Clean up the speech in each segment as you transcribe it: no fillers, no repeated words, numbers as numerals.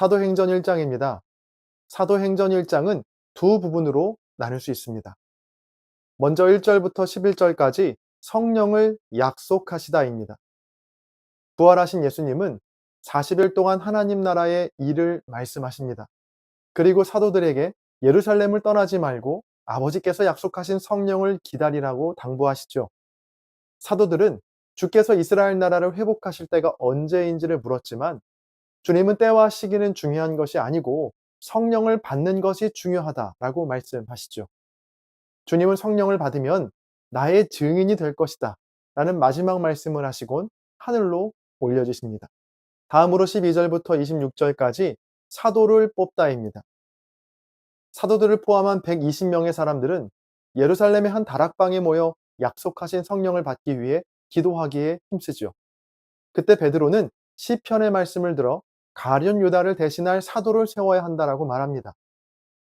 사도행전 1장입니다. 사도행전 1장은 두 부분으로 나눌 수 있습니다. 먼저 1절부터 11절까지 성령을 약속하시다입니다. 부활하신 예수님은 40일 동안 하나님 나라의 일을 말씀하십니다. 그리고 사도들에게 예루살렘을 떠나지 말고 아버지께서 약속하신 성령을 기다리라고 당부하시죠. 사도들은 주께서 이스라엘 나라를 회복하실 때가 언제인지를 물었지만 주님은 때와 시기는 중요한 것이 아니고 성령을 받는 것이 중요하다라고 말씀하시죠. 주님은 성령을 받으면 나의 증인이 될 것이다 라는 마지막 말씀을 하시곤 하늘로 올려지십니다. 다음으로 12절부터 26절까지 사도를 뽑다입니다. 사도들을 포함한 120명의 사람들은 예루살렘의 한 다락방에 모여 약속하신 성령을 받기 위해 기도하기에 힘쓰죠. 그때 베드로는 시편의 말씀을 들어 가룟 유다를 대신할 사도를 세워야 한다라고 말합니다.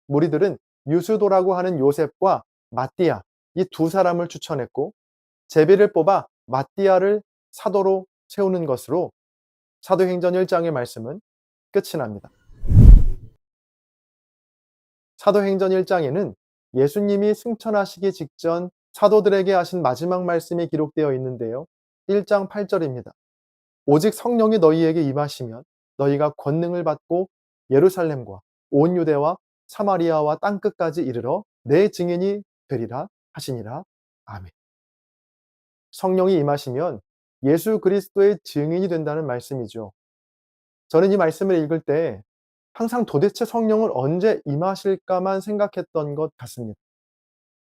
무리들은 유수도라고 하는 요셉과 마띠아 이 두 사람을 추천했고 제비를 뽑아 마띠아를 사도로 세우는 것으로 사도행전 1장의 말씀은 끝이 납니다. 사도행전 1장에는 예수님이 승천하시기 직전 사도들에게 하신 마지막 말씀이 기록되어 있는데요. 1장 8절입니다. 오직 성령이 너희에게 임하시면 너희가 권능을 받고 예루살렘과 온 유대와 사마리아와 땅끝까지 이르러 내 증인이 되리라 하시니라. 아멘. 성령이 임하시면 예수 그리스도의 증인이 된다는 말씀이죠. 저는 이 말씀을 읽을 때 항상 도대체 성령을 언제 임하실까만 생각했던 것 같습니다.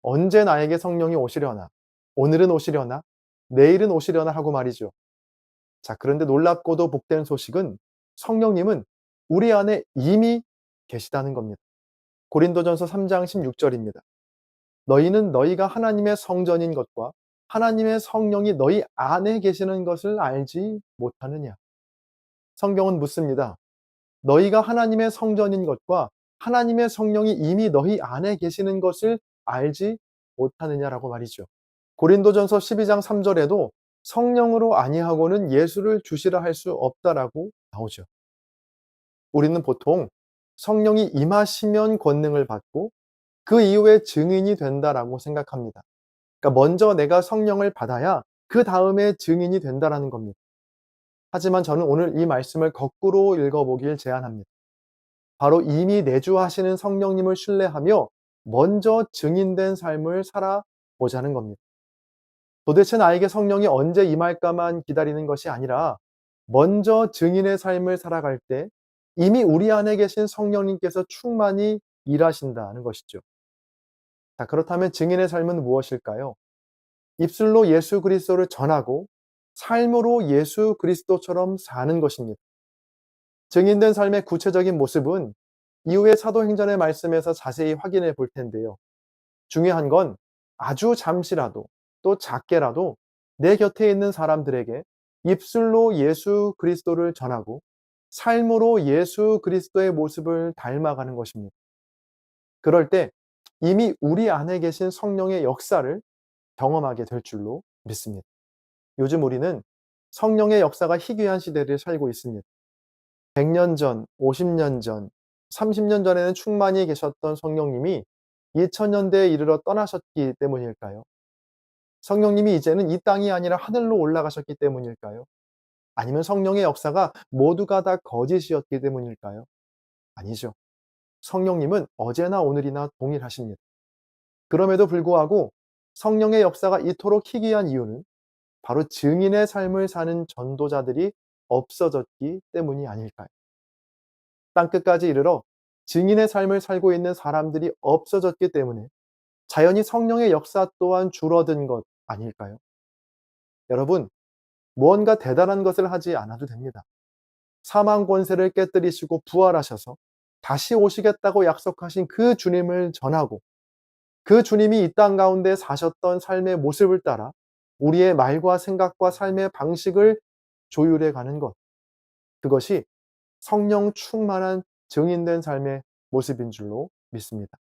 언제 나에게 성령이 오시려나? 오늘은 오시려나? 내일은 오시려나 하고 말이죠. 자, 그런데 놀랍고도 복된 소식은 성령님은 우리 안에 이미 계시다는 겁니다. 고린도전서 3장 16절입니다. 너희는 너희가 하나님의 성전인 것과 하나님의 성령이 너희 안에 계시는 것을 알지 못하느냐? 성경은 묻습니다. 너희가 하나님의 성전인 것과 하나님의 성령이 이미 너희 안에 계시는 것을 알지 못하느냐라고 말이죠. 고린도전서 12장 3절에도 성령으로 아니하고는 예수를 주시라 할 수 없다라고 나오죠. 우리는 보통 성령이 임하시면 권능을 받고 그 이후에 증인이 된다라고 생각합니다. 그러니까 먼저 내가 성령을 받아야 그 다음에 증인이 된다라는 겁니다. 하지만 저는 오늘 이 말씀을 거꾸로 읽어보길 제안합니다. 바로 이미 내주하시는 성령님을 신뢰하며 먼저 증인된 삶을 살아보자는 겁니다. 도대체 나에게 성령이 언제 임할까만 기다리는 것이 아니라 먼저 증인의 삶을 살아갈 때 이미 우리 안에 계신 성령님께서 충만히 일하신다는 것이죠. 자, 그렇다면 증인의 삶은 무엇일까요? 입술로 예수 그리스도를 전하고 삶으로 예수 그리스도처럼 사는 것입니다. 증인된 삶의 구체적인 모습은 이후의 사도행전의 말씀에서 자세히 확인해 볼 텐데요. 중요한 건 아주 잠시라도 또 작게라도 내 곁에 있는 사람들에게 입술로 예수 그리스도를 전하고 삶으로 예수 그리스도의 모습을 닮아가는 것입니다. 그럴 때 이미 우리 안에 계신 성령의 역사를 경험하게 될 줄로 믿습니다. 요즘 우리는 성령의 역사가 희귀한 시대를 살고 있습니다. 100년 전, 50년 전, 30년 전에는 충만히 계셨던 성령님이 2000년대에 이르러 떠나셨기 때문일까요? 성령님이 이제는 이 땅이 아니라 하늘로 올라가셨기 때문일까요? 아니면 성령의 역사가 모두가 다 거짓이었기 때문일까요? 아니죠. 성령님은 어제나 오늘이나 동일하십니다. 그럼에도 불구하고 성령의 역사가 이토록 희귀한 이유는 바로 증인의 삶을 사는 전도자들이 없어졌기 때문이 아닐까요? 땅끝까지 이르러 증인의 삶을 살고 있는 사람들이 없어졌기 때문에 자연히 성령의 역사 또한 줄어든 것 아닐까요? 여러분, 무언가 대단한 것을 하지 않아도 됩니다. 사망 권세를 깨뜨리시고 부활하셔서 다시 오시겠다고 약속하신 그 주님을 전하고 그 주님이 이 땅 가운데 사셨던 삶의 모습을 따라 우리의 말과 생각과 삶의 방식을 조율해 가는 것. 그것이 성령 충만한 증인된 삶의 모습인 줄로 믿습니다.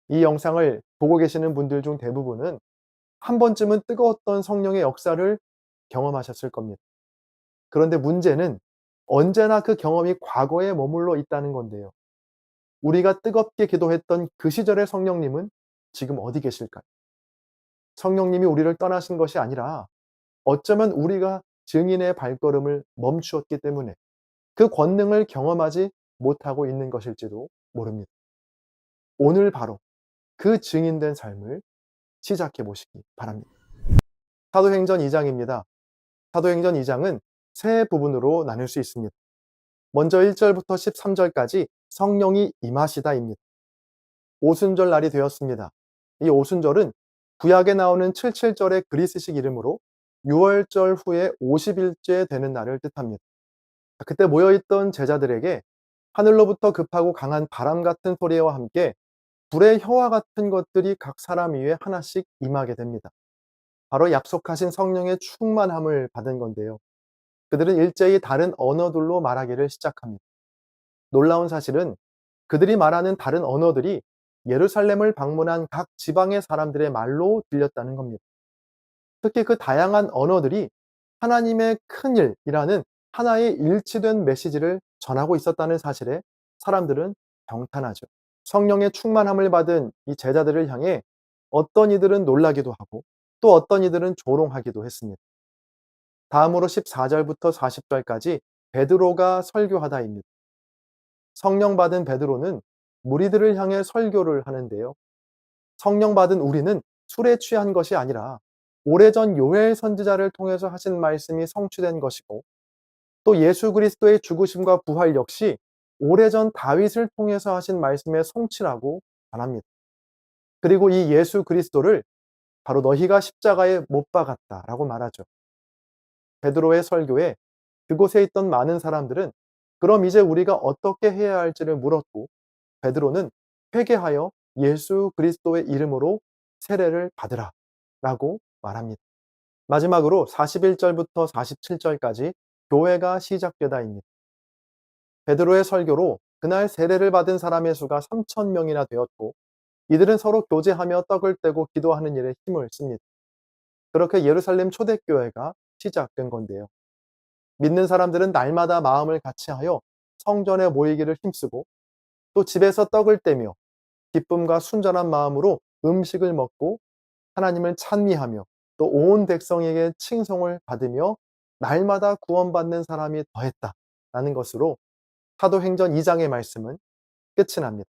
이 영상을 보고 계시는 분들 중 대부분은 한 번쯤은 뜨거웠던 성령의 역사를 경험하셨을 겁니다. 그런데 문제는 언제나 그 경험이 과거에 머물러 있다는 건데요. 우리가 뜨겁게 기도했던 그 시절의 성령님은 지금 어디 계실까요? 성령님이 우리를 떠나신 것이 아니라 어쩌면 우리가 증인의 발걸음을 멈추었기 때문에 그 권능을 경험하지 못하고 있는 것일지도 모릅니다. 오늘 바로 그 증인된 삶을 시작해 보시기 바랍니다. 사도행전 2장입니다. 사도행전 2장은 세 부분으로 나눌 수 있습니다. 먼저 1절부터 13절까지 성령이 임하시다입니다. 오순절 날이 되었습니다. 이 오순절은 구약에 나오는 77절의 그리스식 이름으로 6월절 후에 50일째 되는 날을 뜻합니다. 그때 모여있던 제자들에게 하늘로부터 급하고 강한 바람 같은 소리와 함께 불의 혀와 같은 것들이 각 사람 위에 하나씩 임하게 됩니다. 바로 약속하신 성령의 충만함을 받은 건데요. 그들은 일제히 다른 언어들로 말하기를 시작합니다. 놀라운 사실은 그들이 말하는 다른 언어들이 예루살렘을 방문한 각 지방의 사람들의 말로 들렸다는 겁니다. 특히 그 다양한 언어들이 하나님의 큰 일이라는 하나의 일치된 메시지를 전하고 있었다는 사실에 사람들은 경탄하죠. 성령의 충만함을 받은 이 제자들을 향해 어떤 이들은 놀라기도 하고 또 어떤 이들은 조롱하기도 했습니다. 다음으로 14절부터 40절까지 베드로가 설교하다입니다. 성령 받은 베드로는 무리들을 향해 설교를 하는데요. 성령 받은 우리는 술에 취한 것이 아니라 오래전 요엘 선지자를 통해서 하신 말씀이 성취된 것이고 또 예수 그리스도의 죽으심과 부활 역시 오래전 다윗을 통해서 하신 말씀의 성취라고 말합니다. 그리고 이 예수 그리스도를 바로 너희가 십자가에 못 박았다라고 말하죠. 베드로의 설교에 그곳에 있던 많은 사람들은 그럼 이제 우리가 어떻게 해야 할지를 물었고 베드로는 회개하여 예수 그리스도의 이름으로 세례를 받으라 라고 말합니다. 마지막으로 41절부터 47절까지 교회가 시작되다입니다. 베드로의 설교로 그날 세례를 받은 사람의 수가 3천 명이나 되었고 이들은 서로 교제하며 떡을 떼고 기도하는 일에 힘을 씁니다. 그렇게 예루살렘 초대교회가 시작된 건데요. 믿는 사람들은 날마다 마음을 같이하여 성전에 모이기를 힘쓰고 또 집에서 떡을 떼며 기쁨과 순전한 마음으로 음식을 먹고 하나님을 찬미하며 또 온 백성에게 칭송을 받으며 날마다 구원받는 사람이 더했다라는 것으로 사도행전 2장의 말씀은 끝이 납니다.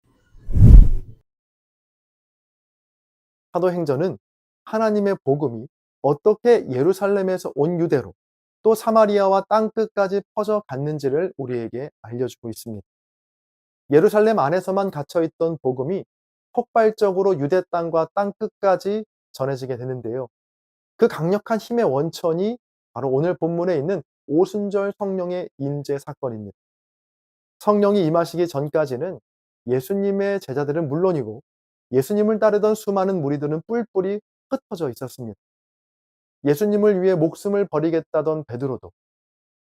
사도행전은 하나님의 복음이 어떻게 예루살렘에서 온 유대로 또 사마리아와 땅끝까지 퍼져갔는지를 우리에게 알려주고 있습니다. 예루살렘 안에서만 갇혀있던 복음이 폭발적으로 유대 땅과 땅끝까지 전해지게 되는데요. 그 강력한 힘의 원천이 바로 오늘 본문에 있는 오순절 성령의 임재 사건입니다. 성령이 임하시기 전까지는 예수님의 제자들은 물론이고 예수님을 따르던 수많은 무리들은 뿔뿔이 흩어져 있었습니다. 예수님을 위해 목숨을 버리겠다던 베드로도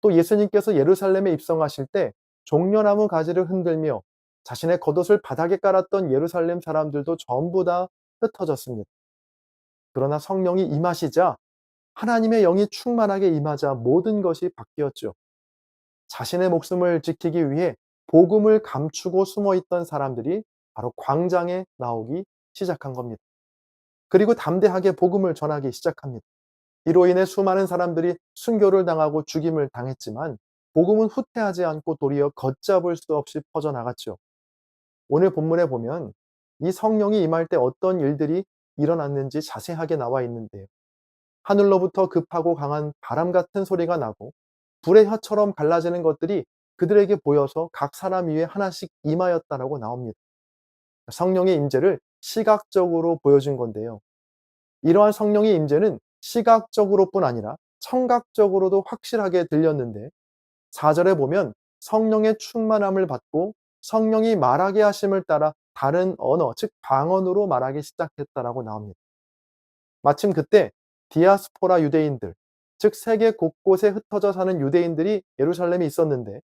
또 예수님께서 예루살렘에 입성하실 때 종려나무 가지를 흔들며 자신의 겉옷을 바닥에 깔았던 예루살렘 사람들도 전부 다 흩어졌습니다. 그러나 성령이 임하시자 하나님의 영이 충만하게 임하자 모든 것이 바뀌었죠. 자신의 목숨을 지키기 위해 복음을 감추고 숨어 있던 사람들이 바로 광장에 나오기 시작한 겁니다. 그리고 담대하게 복음을 전하기 시작합니다. 이로 인해 수많은 사람들이 순교를 당하고 죽임을 당했지만 복음은 후퇴하지 않고 도리어 걷잡을 수 없이 퍼져나갔죠. 오늘 본문에 보면 이 성령이 임할 때 어떤 일들이 일어났는지 자세하게 나와 있는데요. 하늘로부터 급하고 강한 바람 같은 소리가 나고 불의 혀처럼 갈라지는 것들이 그들에게 보여서 각 사람 위에 하나씩 임하였다라고 나옵니다. 성령의 임재를 시각적으로 보여준 건데요. 이러한 성령의 임재는 시각적으로뿐 아니라 청각적으로도 확실하게 들렸는데 4절에 보면 성령의 충만함을 받고 성령이 말하게 하심을 따라 다른 언어, 즉 방언으로 말하기 시작했다라고 나옵니다. 마침 그때 디아스포라 유대인들, 즉 세계 곳곳에 흩어져 사는 유대인들이 예루살렘에 있었는데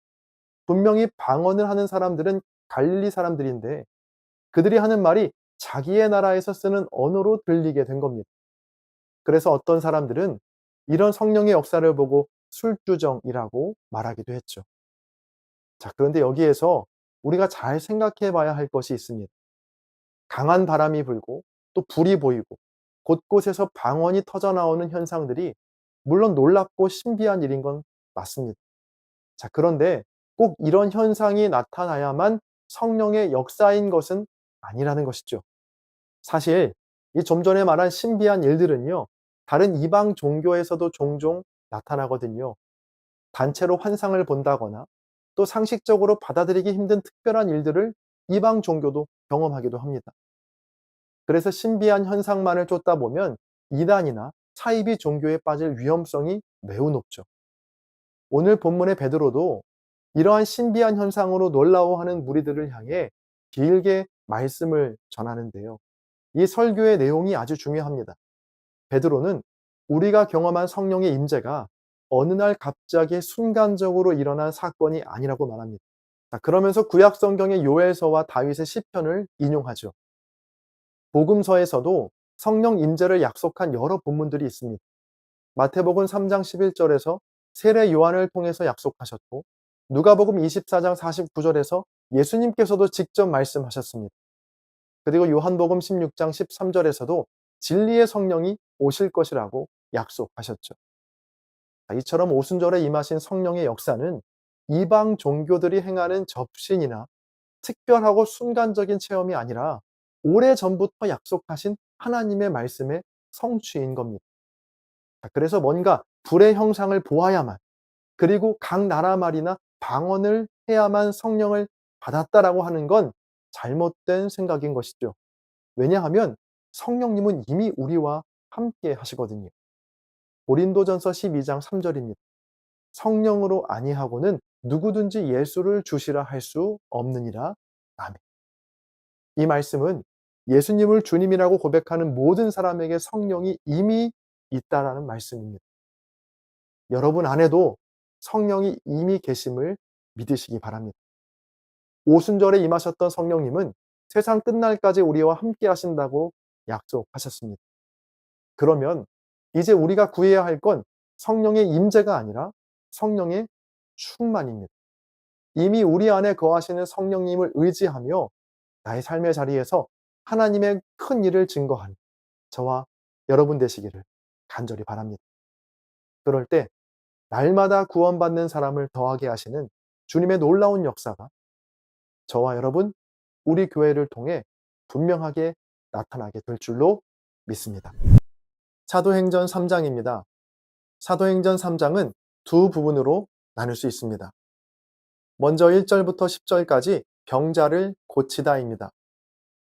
분명히 방언을 하는 사람들은 갈릴리 사람들인데 그들이 하는 말이 자기의 나라에서 쓰는 언어로 들리게 된 겁니다. 그래서 어떤 사람들은 이런 성령의 역사를 보고 술주정이라고 말하기도 했죠. 자, 그런데 여기에서 우리가 잘 생각해 봐야 할 것이 있습니다. 강한 바람이 불고 또 불이 보이고 곳곳에서 방언이 터져 나오는 현상들이 물론 놀랍고 신비한 일인 건 맞습니다. 자, 그런데 꼭 이런 현상이 나타나야만 성령의 역사인 것은 아니라는 것이죠. 사실 이 좀 전에 말한 신비한 일들은요, 다른 이방 종교에서도 종종 나타나거든요. 단체로 환상을 본다거나 또 상식적으로 받아들이기 힘든 특별한 일들을 이방 종교도 경험하기도 합니다. 그래서 신비한 현상만을 쫓다 보면 이단이나 사이비 종교에 빠질 위험성이 매우 높죠. 오늘 본문의 베드로도 이러한 신비한 현상으로 놀라워하는 무리들을 향해 길게 말씀을 전하는데요. 이 설교의 내용이 아주 중요합니다. 베드로는 우리가 경험한 성령의 임재가 어느 날 갑자기 순간적으로 일어난 사건이 아니라고 말합니다. 자, 그러면서 구약 성경의 요엘서와 다윗의 시편을 인용하죠. 복음서에서도 성령 임재를 약속한 여러 본문들이 있습니다. 마태복음 3장 11절에서 세례 요한을 통해서 약속하셨고, 누가복음 24장 49절에서 예수님께서도 직접 말씀하셨습니다. 그리고 요한복음 16장 13절에서도 진리의 성령이 오실 것이라고 약속하셨죠. 이처럼 오순절에 임하신 성령의 역사는 이방 종교들이 행하는 접신이나 특별하고 순간적인 체험이 아니라 오래전부터 약속하신 하나님의 말씀의 성취인 겁니다. 그래서 뭔가 불의 형상을 보아야만, 그리고 각 나라 말이나 방언을 해야만 성령을 받았다라고 하는 건 잘못된 생각인 것이죠. 왜냐하면 성령님은 이미 우리와 함께 하시거든요. 고린도전서 12장 3절입니다. 성령으로 아니하고는 누구든지 예수를 주시라 할 수 없느니라. 아멘. 이 말씀은 예수님을 주님이라고 고백하는 모든 사람에게 성령이 이미 있다라는 말씀입니다. 여러분 안에도 성령이 이미 계심을 믿으시기 바랍니다. 오순절에 임하셨던 성령님은 세상 끝날까지 우리와 함께 하신다고 약속하셨습니다. 그러면 이제 우리가 구해야 할 건 성령의 임재가 아니라 성령의 충만입니다. 이미 우리 안에 거하시는 성령님을 의지하며 나의 삶의 자리에서 하나님의 큰 일을 증거하는 저와 여러분 되시기를 간절히 바랍니다. 그럴 때 날마다 구원받는 사람을 더하게 하시는 주님의 놀라운 역사가 저와 여러분, 우리 교회를 통해 분명하게 나타나게 될 줄로 믿습니다. 사도행전 3장입니다. 사도행전 3장은 두 부분으로 나눌 수 있습니다. 먼저 1절부터 10절까지 병자를 고치다입니다.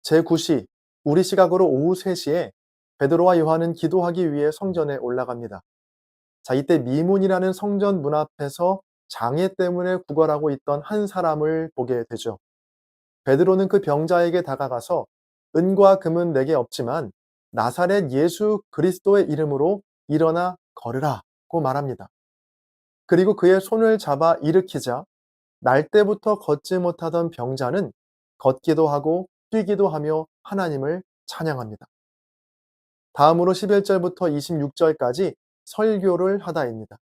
제9시, 우리 시각으로 오후 3시에 베드로와 요한은 기도하기 위해 성전에 올라갑니다. 자, 이때 미문이라는 성전 문 앞에서 장애 때문에 구걸하고 있던 한 사람을 보게 되죠. 베드로는 그 병자에게 다가가서 은과 금은 내게 없지만 나사렛 예수 그리스도의 이름으로 일어나 걸으라고 말합니다. 그리고 그의 손을 잡아 일으키자 날 때부터 걷지 못하던 병자는 걷기도 하고 뛰기도 하며 하나님을 찬양합니다. 다음으로 11절부터 26절까지 설교를 하다입니다.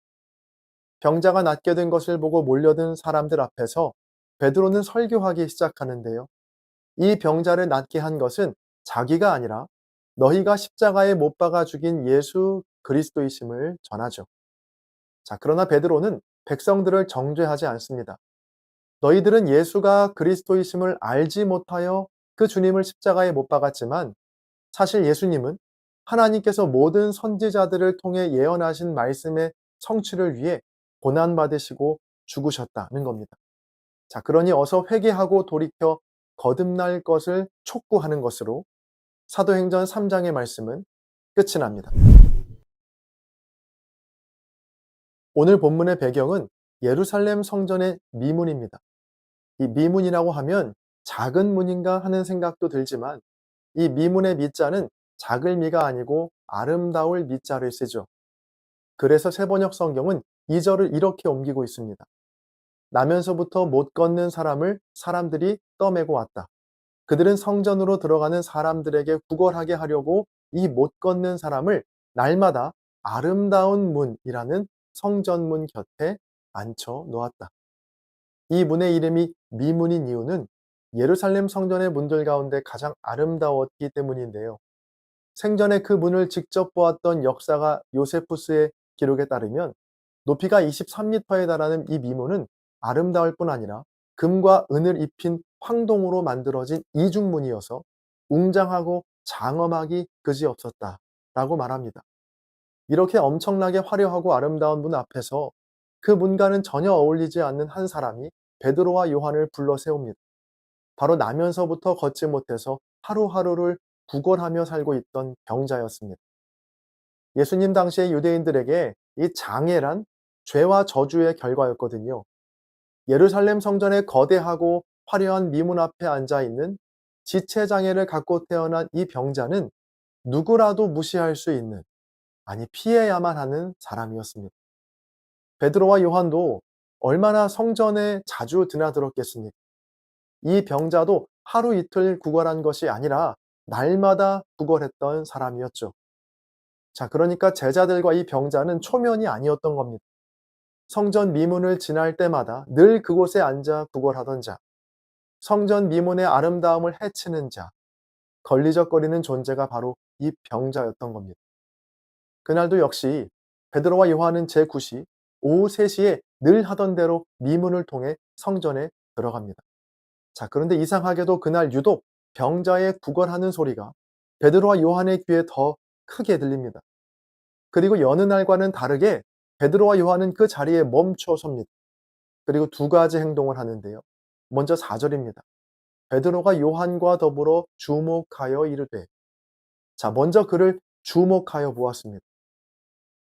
병자가 낫게 된 것을 보고 몰려든 사람들 앞에서 베드로는 설교하기 시작하는데요. 이 병자를 낫게 한 것은 자기가 아니라 너희가 십자가에 못 박아 죽인 예수 그리스도이심을 전하죠. 자, 그러나 베드로는 백성들을 정죄하지 않습니다. 너희들은 예수가 그리스도이심을 알지 못하여 그 주님을 십자가에 못 박았지만 사실 예수님은 하나님께서 모든 선지자들을 통해 예언하신 말씀의 성취를 위해 고난받으시고 죽으셨다는 겁니다. 자, 그러니 어서 회개하고 돌이켜 거듭날 것을 촉구하는 것으로 사도행전 3장의 말씀은 끝이 납니다. 오늘 본문의 배경은 예루살렘 성전의 미문입니다. 이 미문이라고 하면 작은 문인가 하는 생각도 들지만 이 미문의 미자는 작을 미가 아니고 아름다울 미자를 쓰죠. 그래서 세번역 성경은 이 절을 이렇게 옮기고 있습니다. 나면서부터 못 걷는 사람을 사람들이 떠매고 왔다. 그들은 성전으로 들어가는 사람들에게 구걸하게 하려고 이 못 걷는 사람을 날마다 아름다운 문이라는 성전문 곁에 앉혀 놓았다. 이 문의 이름이 미문인 이유는 예루살렘 성전의 문들 가운데 가장 아름다웠기 때문인데요. 생전에 그 문을 직접 보았던 역사가 요세푸스의 기록에 따르면 높이가 23m에 달하는 이 미문은 아름다울 뿐 아니라 금과 은을 입힌 황동으로 만들어진 이중문이어서 웅장하고 장엄하기 그지없었다라고 말합니다. 이렇게 엄청나게 화려하고 아름다운 문 앞에서 그 문과는 전혀 어울리지 않는 한 사람이 베드로와 요한을 불러 세웁니다. 바로 나면서부터 걷지 못해서 하루하루를 구걸하며 살고 있던 병자였습니다. 예수님 당시의 유대인들에게 이 장애란 죄와 저주의 결과였거든요. 예루살렘 성전의 거대하고 화려한 미문 앞에 앉아 있는 지체장애를 갖고 태어난 이 병자는 누구라도 무시할 수 있는, 아니 피해야만 하는 사람이었습니다. 베드로와 요한도 얼마나 성전에 자주 드나들었겠습니까? 이 병자도 하루 이틀 구걸한 것이 아니라 날마다 구걸했던 사람이었죠. 자, 그러니까 제자들과 이 병자는 초면이 아니었던 겁니다. 성전 미문을 지날 때마다 늘 그곳에 앉아 구걸하던 자, 성전 미문의 아름다움을 해치는 자, 걸리적거리는 존재가 바로 이 병자였던 겁니다. 그날도 역시 베드로와 요한은 제9시 오후 3시에 늘 하던 대로 미문을 통해 성전에 들어갑니다. 자, 그런데 이상하게도 그날 유독 병자의 구걸하는 소리가 베드로와 요한의 귀에 더 크게 들립니다. 그리고 여느 날과는 다르게 베드로와 요한은 그 자리에 멈춰 섭니다. 그리고 두 가지 행동을 하는데요. 먼저 4절입니다. 베드로가 요한과 더불어 주목하여 이르되. 자, 먼저 그를 주목하여 보았습니다.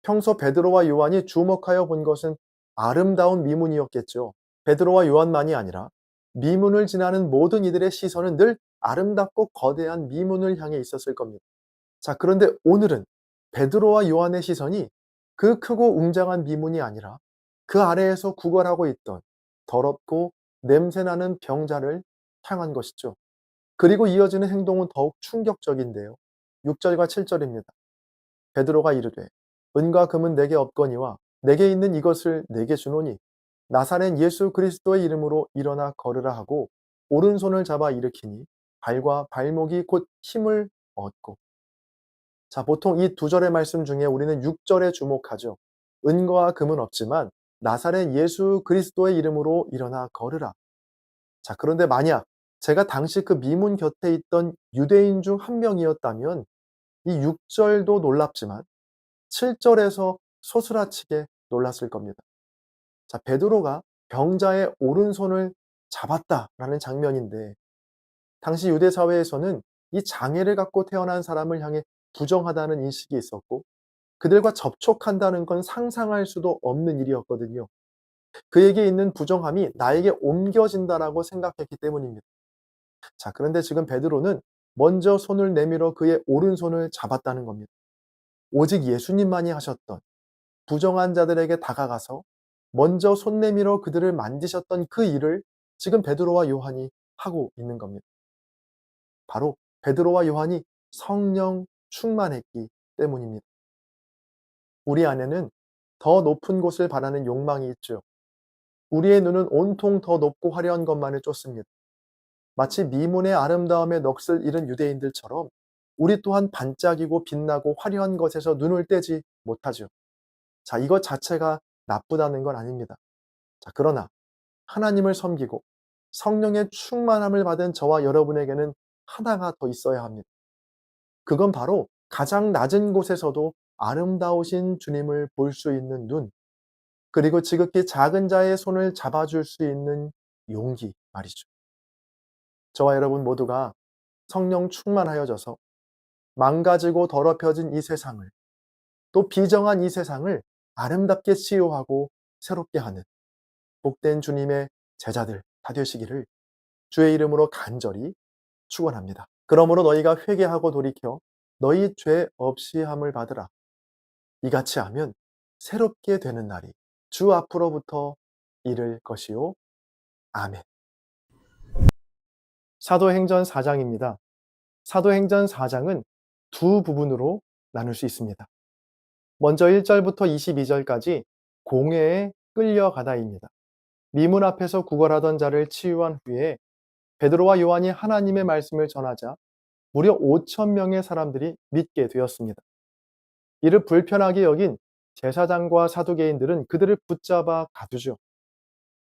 평소 베드로와 요한이 주목하여 본 것은 아름다운 미문이었겠죠. 베드로와 요한만이 아니라 미문을 지나는 모든 이들의 시선은 늘 아름답고 거대한 미문을 향해 있었을 겁니다. 자, 그런데 오늘은 베드로와 요한의 시선이 그 크고 웅장한 미문이 아니라 그 아래에서 구걸하고 있던 더럽고 냄새나는 병자를 향한 것이죠. 그리고 이어지는 행동은 더욱 충격적인데요. 6절과 7절입니다. 베드로가 이르되 은과 금은 내게 없거니와 내게 있는 이것을 내게 주노니 나사렛 예수 그리스도의 이름으로 일어나 걸으라 하고 오른손을 잡아 일으키니 발과 발목이 곧 힘을 얻고. 자, 보통 이 두 절의 말씀 중에 우리는 6절에 주목하죠. 은과 금은 없지만 나사렛 예수 그리스도의 이름으로 일어나 걸으라. 자, 그런데 만약 제가 당시 그 미문 곁에 있던 유대인 중 한 명이었다면 이 6절도 놀랍지만 7절에서 소스라치게 놀랐을 겁니다. 자, 베드로가 병자의 오른손을 잡았다라는 장면인데 당시 유대 사회에서는 이 장애를 갖고 태어난 사람을 향해 부정하다는 인식이 있었고 그들과 접촉한다는 건 상상할 수도 없는 일이었거든요. 그에게 있는 부정함이 나에게 옮겨진다라고 생각했기 때문입니다. 자, 그런데 지금 베드로는 먼저 손을 내밀어 그의 오른손을 잡았다는 겁니다. 오직 예수님만이 하셨던 부정한 자들에게 다가가서 먼저 손 내밀어 그들을 만지셨던 그 일을 지금 베드로와 요한이 하고 있는 겁니다. 바로 베드로와 요한이 성령 충만했기 때문입니다. 우리 안에는 더 높은 곳을 바라는 욕망이 있죠. 우리의 눈은 온통 더 높고 화려한 것만을 쫓습니다. 마치 미문의 아름다움에 넋을 잃은 유대인들처럼 우리 또한 반짝이고 빛나고 화려한 것에서 눈을 떼지 못하죠. 자, 이것 자체가 나쁘다는 건 아닙니다. 자, 그러나 하나님을 섬기고 성령의 충만함을 받은 저와 여러분에게는 하나가 더 있어야 합니다. 그건 바로 가장 낮은 곳에서도 아름다우신 주님을 볼 수 있는 눈, 그리고 지극히 작은 자의 손을 잡아줄 수 있는 용기 말이죠. 저와 여러분 모두가 성령 충만하여져서 망가지고 더럽혀진 이 세상을, 또 비정한 이 세상을 아름답게 치유하고 새롭게 하는 복된 주님의 제자들 다 되시기를 주의 이름으로 간절히 축원합니다. 그러므로 너희가 회개하고 돌이켜 너희 죄 없이 함을 받으라. 이같이 하면 새롭게 되는 날이 주 앞으로부터 이를 것이요. 아멘. 사도행전 4장입니다. 사도행전 4장은 두 부분으로 나눌 수 있습니다. 먼저 1절부터 22절까지 공회에 끌려가다입니다. 미문 앞에서 구걸하던 자를 치유한 후에 베드로와 요한이 하나님의 말씀을 전하자 무려 5천 명의 사람들이 믿게 되었습니다. 이를 불편하게 여긴 제사장과 사두개인들은 그들을 붙잡아 가두죠.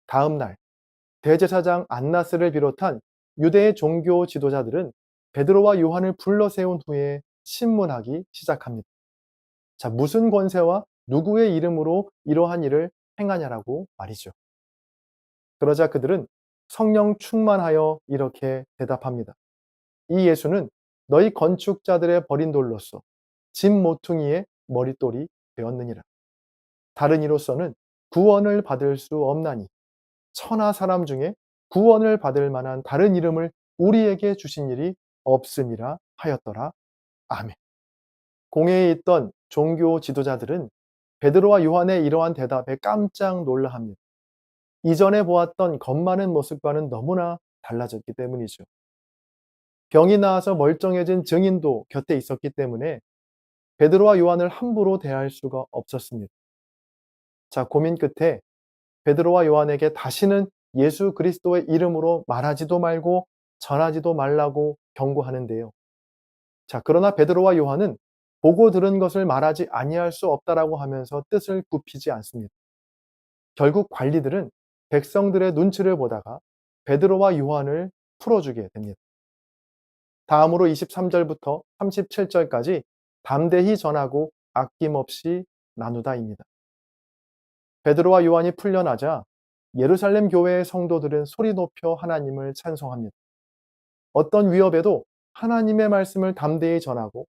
다음 날 대제사장 안나스를 비롯한 유대의 종교 지도자들은 베드로와 요한을 불러 세운 후에 신문하기 시작합니다. 자, 무슨 권세와 누구의 이름으로 이러한 일을 행하냐라고 말이죠. 그러자 그들은 성령 충만하여 이렇게 대답합니다. 이 예수는 너희 건축자들의 버린 돌로서 집 모퉁이의 머릿돌이 되었느니라. 다른 이로서는 구원을 받을 수 없나니 천하 사람 중에 구원을 받을 만한 다른 이름을 우리에게 주신 일이 없음이라 하였더라. 아멘. 공회에 있던 종교 지도자들은 베드로와 요한의 이러한 대답에 깜짝 놀라합니다. 이전에 보았던 겁 많은 모습과는 너무나 달라졌기 때문이죠. 병이 나아서 멀쩡해진 증인도 곁에 있었기 때문에 베드로와 요한을 함부로 대할 수가 없었습니다. 자, 고민 끝에 베드로와 요한에게 다시는 예수 그리스도의 이름으로 말하지도 말고 전하지도 말라고 경고하는데요. 자, 그러나 베드로와 요한은 보고 들은 것을 말하지 아니할 수 없다라고 하면서 뜻을 굽히지 않습니다. 결국 관리들은 백성들의 눈치를 보다가 베드로와 요한을 풀어주게 됩니다. 다음으로 23절부터 37절까지 담대히 전하고 아낌없이 나누다입니다. 베드로와 요한이 풀려나자 예루살렘 교회의 성도들은 소리 높여 하나님을 찬송합니다. 어떤 위협에도 하나님의 말씀을 담대히 전하고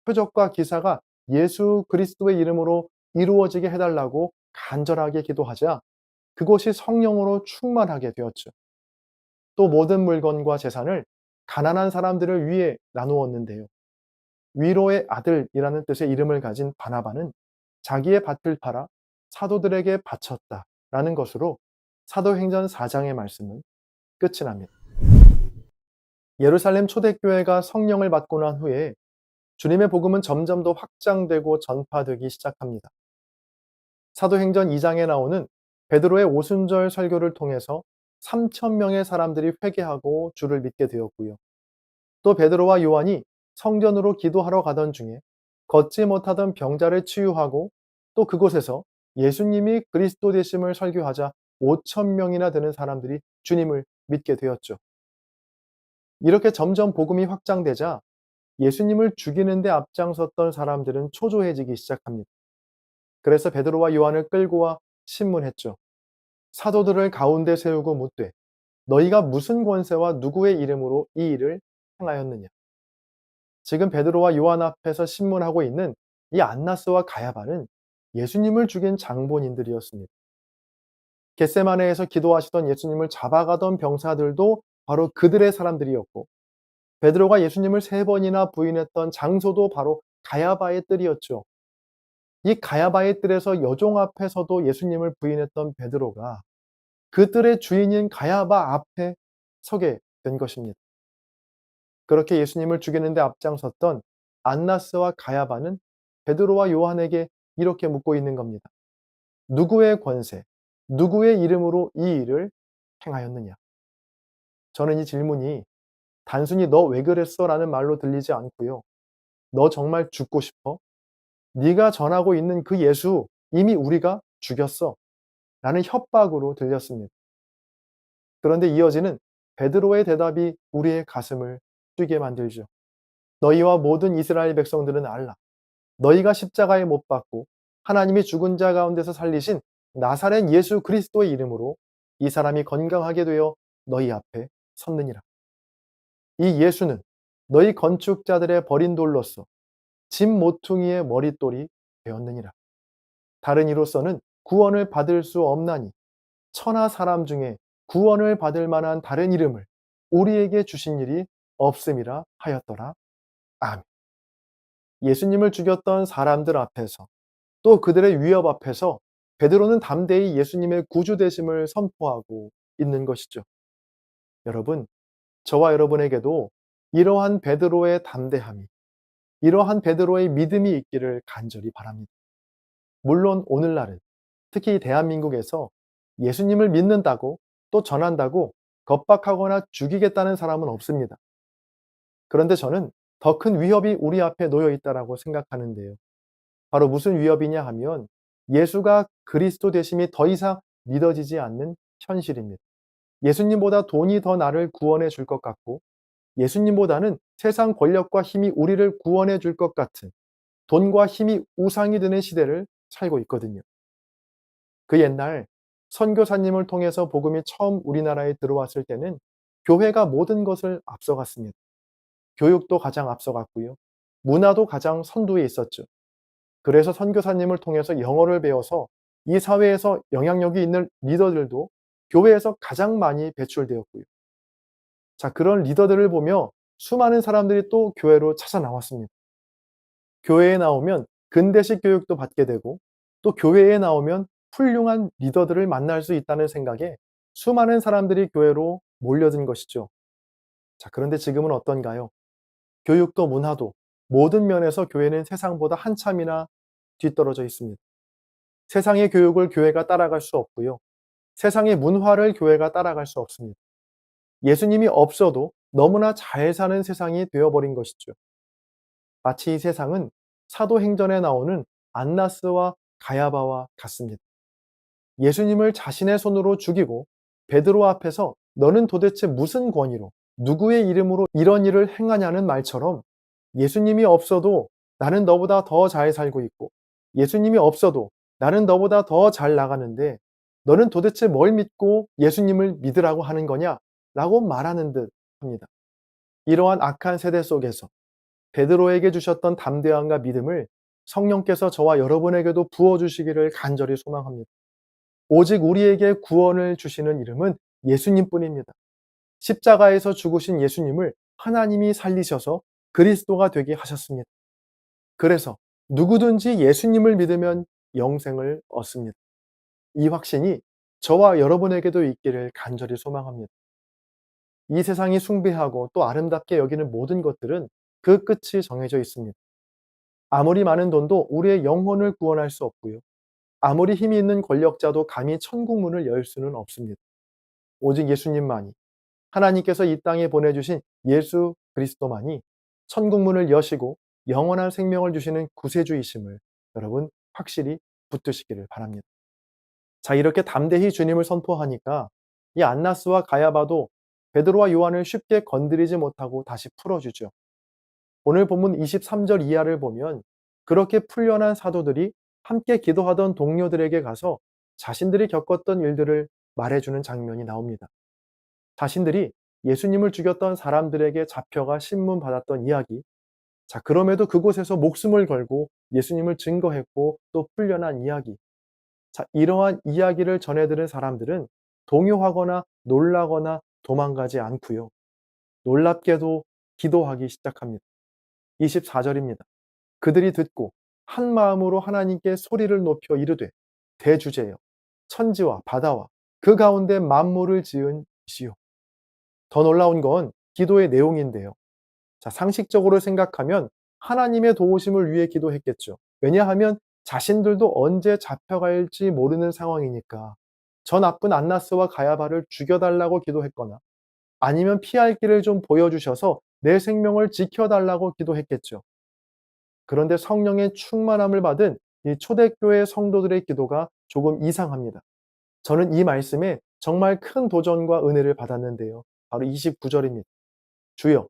표적과 기사가 예수 그리스도의 이름으로 이루어지게 해달라고 간절하게 기도하자 그곳이 성령으로 충만하게 되었죠. 또 모든 물건과 재산을 가난한 사람들을 위해 나누었는데요. 위로의 아들이라는 뜻의 이름을 가진 바나바는 자기의 밭을 팔아 사도들에게 바쳤다라는 것으로 사도행전 4장의 말씀은 끝이 납니다. 예루살렘 초대교회가 성령을 받고 난 후에 주님의 복음은 점점 더 확장되고 전파되기 시작합니다. 사도행전 2장에 나오는 베드로의 오순절 설교를 통해서 3천 명의 사람들이 회개하고 주를 믿게 되었고요. 또 베드로와 요한이 성전으로 기도하러 가던 중에 걷지 못하던 병자를 치유하고 또 그곳에서 예수님이 그리스도 되심을 설교하자 5천 명이나 되는 사람들이 주님을 믿게 되었죠. 이렇게 점점 복음이 확장되자 예수님을 죽이는 데 앞장섰던 사람들은 초조해지기 시작합니다. 그래서 베드로와 요한을 끌고 와 신문했죠. 사도들을 가운데 세우고 묻되 너희가 무슨 권세와 누구의 이름으로 이 일을 행하였느냐. 지금 베드로와 요한 앞에서 신문하고 있는 이 안나스와 가야바는 예수님을 죽인 장본인들이었습니다. 겟세마네에서 기도하시던 예수님을 잡아가던 병사들도 바로 그들의 사람들이었고 베드로가 예수님을 3번이나 부인했던 장소도 바로 가야바의 뜰이었죠. 이 가야바의 뜰에서 여종 앞에서도 예수님을 부인했던 베드로가 그 뜰의 주인인 가야바 앞에 서게 된 것입니다. 그렇게 예수님을 죽이는 데 앞장섰던 안나스와 가야바는 베드로와 요한에게 이렇게 묻고 있는 겁니다. 누구의 권세, 누구의 이름으로 이 일을 행하였느냐? 저는 이 질문이 단순히 너 왜 그랬어? 라는 말로 들리지 않고요. 너 정말 죽고 싶어? 네가 전하고 있는 그 예수 이미 우리가 죽였어. 라는 협박으로 들렸습니다. 그런데 이어지는 베드로의 대답이 우리의 가슴을 뛰게 만들죠. 너희와 모든 이스라엘 백성들은 알라. 너희가 십자가에 못 박고 하나님이 죽은 자 가운데서 살리신 나사렛 예수 그리스도의 이름으로 이 사람이 건강하게 되어 너희 앞에 섰느니라. 이 예수는 너희 건축자들의 버린 돌로서 집 모퉁이의 머릿돌이 되었느니라. 다른 이로서는 구원을 받을 수 없나니 천하 사람 중에 구원을 받을 만한 다른 이름을 우리에게 주신 일이 없음이라 하였더라. 아멘. 예수님을 죽였던 사람들 앞에서 또 그들의 위협 앞에서 베드로는 담대히 예수님의 구주 되심을 선포하고 있는 것이죠. 여러분, 저와 여러분에게도 이러한 베드로의 담대함이, 이러한 베드로의 믿음이 있기를 간절히 바랍니다. 물론 오늘날은 특히 대한민국에서 예수님을 믿는다고 또 전한다고 겁박하거나 죽이겠다는 사람은 없습니다. 그런데 저는 더 큰 위협이 우리 앞에 놓여 있다라고 생각하는데요. 바로 무슨 위협이냐 하면 예수가 그리스도 되심이 더 이상 믿어지지 않는 현실입니다. 예수님보다 돈이 더 나를 구원해 줄 것 같고 예수님보다는 세상 권력과 힘이 우리를 구원해 줄 것 같은 돈과 힘이 우상이 되는 시대를 살고 있거든요. 그 옛날 선교사님을 통해서 복음이 처음 우리나라에 들어왔을 때는 교회가 모든 것을 앞서갔습니다. 교육도 가장 앞서갔고요. 문화도 가장 선두에 있었죠. 그래서 선교사님을 통해서 영어를 배워서 이 사회에서 영향력이 있는 리더들도 교회에서 가장 많이 배출되었고요. 자, 그런 리더들을 보며 수많은 사람들이 또 교회로 찾아 나왔습니다. 교회에 나오면 근대식 교육도 받게 되고 또 교회에 나오면 훌륭한 리더들을 만날 수 있다는 생각에 수많은 사람들이 교회로 몰려든 것이죠. 자, 그런데 지금은 어떤가요? 교육도 문화도 모든 면에서 교회는 세상보다 한참이나 뒤떨어져 있습니다. 세상의 교육을 교회가 따라갈 수 없고요. 세상의 문화를 교회가 따라갈 수 없습니다. 예수님이 없어도 너무나 잘 사는 세상이 되어버린 것이죠. 마치 이 세상은 사도행전에 나오는 안나스와 가야바와 같습니다. 예수님을 자신의 손으로 죽이고 베드로 앞에서 너는 도대체 무슨 권위로 누구의 이름으로 이런 일을 행하냐는 말처럼 예수님이 없어도 나는 너보다 더 잘 살고 있고 예수님이 없어도 나는 너보다 더 잘 나가는데 너는 도대체 뭘 믿고 예수님을 믿으라고 하는 거냐? 라고 말하는 듯 합니다. 이러한 악한 세대 속에서 베드로에게 주셨던 담대함과 믿음을 성령께서 저와 여러분에게도 부어주시기를 간절히 소망합니다. 오직 우리에게 구원을 주시는 이름은 예수님뿐입니다. 십자가에서 죽으신 예수님을 하나님이 살리셔서 그리스도가 되게 하셨습니다. 그래서 누구든지 예수님을 믿으면 영생을 얻습니다. 이 확신이 저와 여러분에게도 있기를 간절히 소망합니다. 이 세상이 숭배하고 또 아름답게 여기는 모든 것들은 그 끝이 정해져 있습니다. 아무리 많은 돈도 우리의 영혼을 구원할 수 없고요. 아무리 힘이 있는 권력자도 감히 천국 문을 열 수는 없습니다. 오직 예수님만이 하나님께서 이 땅에 보내주신 예수 그리스도만이 천국 문을 여시고 영원한 생명을 주시는 구세주이심을 여러분 확실히 붙드시기를 바랍니다. 자, 이렇게 담대히 주님을 선포하니까 이 안나스와 가야바도 베드로와 요한을 쉽게 건드리지 못하고 다시 풀어주죠. 오늘 본문 23절 이하를 보면 그렇게 풀려난 사도들이 함께 기도하던 동료들에게 가서 자신들이 겪었던 일들을 말해주는 장면이 나옵니다. 자신들이 예수님을 죽였던 사람들에게 잡혀가 신문받았던 이야기, 자, 그럼에도 그곳에서 목숨을 걸고 예수님을 증거했고 또 풀려난 이야기, 자, 이러한 이야기를 전해들은 사람들은 동요하거나 놀라거나 도망가지 않고요. 놀랍게도 기도하기 시작합니다. 24절입니다. 그들이 듣고 한 마음으로 하나님께 소리를 높여 이르되 대주제여 천지와 바다와 그 가운데 만물을 지은 이시요. 더 놀라운 건 기도의 내용인데요. 자, 상식적으로 생각하면 하나님의 도우심을 위해 기도했겠죠. 왜냐하면 자신들도 언제 잡혀갈지 모르는 상황이니까 저 나쁜 안나스와 가야바를 죽여달라고 기도했거나 아니면 피할 길을 좀 보여주셔서 내 생명을 지켜달라고 기도했겠죠. 그런데 성령의 충만함을 받은 이 초대교회 성도들의 기도가 조금 이상합니다. 저는 이 말씀에 정말 큰 도전과 은혜를 받았는데요. 바로 29절입니다. 주여,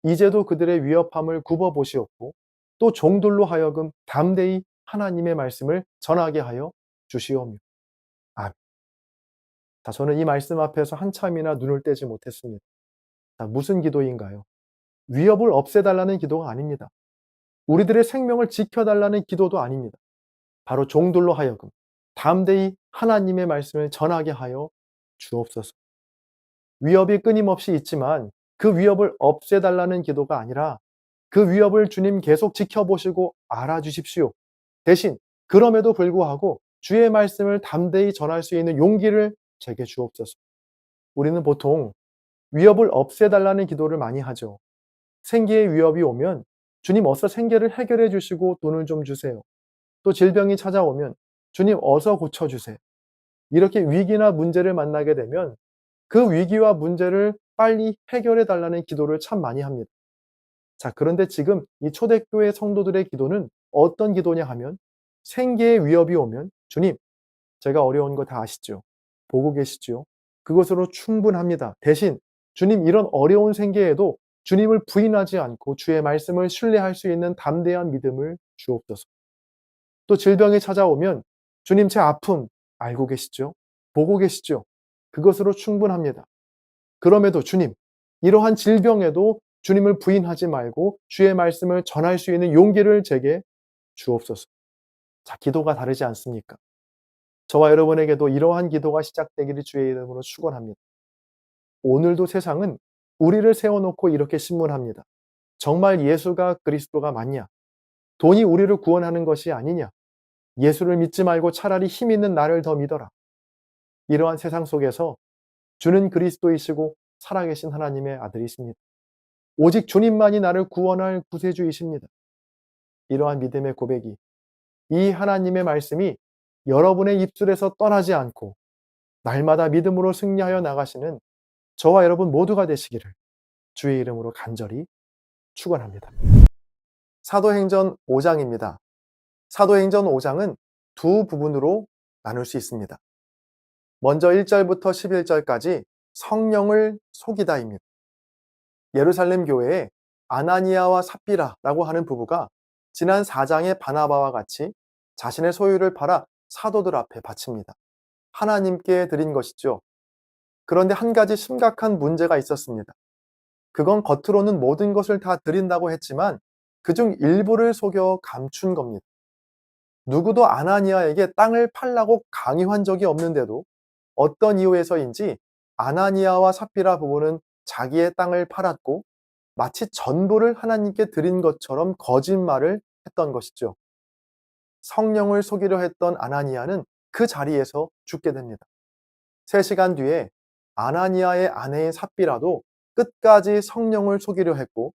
이제도 그들의 위협함을 굽어 보시옵고 또 종들로 하여금 담대히 하나님의 말씀을 전하게 하여 주시오며. 아멘. 자, 저는 이 말씀 앞에서 한참이나 눈을 떼지 못했습니다. 자, 무슨 기도인가요? 위협을 없애달라는 기도가 아닙니다. 우리들의 생명을 지켜달라는 기도도 아닙니다. 바로 종들로 하여금 담대히 하나님의 말씀을 전하게 하여 주옵소서. 위협이 끊임없이 있지만 그 위협을 없애달라는 기도가 아니라 그 위협을 주님 계속 지켜보시고 알아주십시오. 대신 그럼에도 불구하고 주의 말씀을 담대히 전할 수 있는 용기를 제게 주옵소서. 우리는 보통 위협을 없애달라는 기도를 많이 하죠. 생계의 위협이 오면 주님 어서 생계를 해결해 주시고 돈을 좀 주세요. 또 질병이 찾아오면 주님 어서 고쳐주세요. 이렇게 위기나 문제를 만나게 되면 그 위기와 문제를 빨리 해결해 달라는 기도를 참 많이 합니다. 자, 그런데 지금 이 초대교회 성도들의 기도는 어떤 기도냐 하면 생계의 위협이 오면 주님, 제가 어려운 거 다 아시죠? 보고 계시죠? 그것으로 충분합니다. 대신 주님 이런 어려운 생계에도 주님을 부인하지 않고 주의 말씀을 신뢰할 수 있는 담대한 믿음을 주옵소서. 또 질병이 찾아오면 주님 제 아픔 알고 계시죠? 보고 계시죠? 그것으로 충분합니다. 그럼에도 주님, 이러한 질병에도 주님을 부인하지 말고 주의 말씀을 전할 수 있는 용기를 제게 주옵소서. 자, 기도가 다르지 않습니까? 저와 여러분에게도 이러한 기도가 시작되기를 주의 이름으로 축원합니다. 오늘도 세상은 우리를 세워놓고 이렇게 신문합니다. 정말 예수가 그리스도가 맞냐? 돈이 우리를 구원하는 것이 아니냐? 예수를 믿지 말고 차라리 힘 있는 나를 더 믿어라. 이러한 세상 속에서 주는 그리스도이시고 살아계신 하나님의 아들이십니다. 오직 주님만이 나를 구원할 구세주이십니다. 이러한 믿음의 고백이 이 하나님의 말씀이 여러분의 입술에서 떠나지 않고 날마다 믿음으로 승리하여 나가시는 저와 여러분 모두가 되시기를 주의 이름으로 간절히 축원합니다. 사도행전 5장입니다. 사도행전 5장은 두 부분으로 나눌 수 있습니다. 먼저 1절부터 11절까지 성령을 속이다입니다. 예루살렘 교회에 아나니아와 삽비라라고 하는 부부가 지난 4장의 바나바와 같이 자신의 소유를 팔아 사도들 앞에 바칩니다. 하나님께 드린 것이죠. 그런데 한 가지 심각한 문제가 있었습니다. 그건 겉으로는 모든 것을 다 드린다고 했지만 그중 일부를 속여 감춘 겁니다. 누구도 아나니아에게 땅을 팔라고 강요한 적이 없는데도 어떤 이유에서인지 아나니아와 삽비라 부부는 자기의 땅을 팔았고 마치 전부를 하나님께 드린 것처럼 거짓말을 했던 것이죠. 성령을 속이려 했던 아나니아는 그 자리에서 죽게 됩니다. 3시간 뒤에 아나니아의 아내인 삽비라도 끝까지 성령을 속이려 했고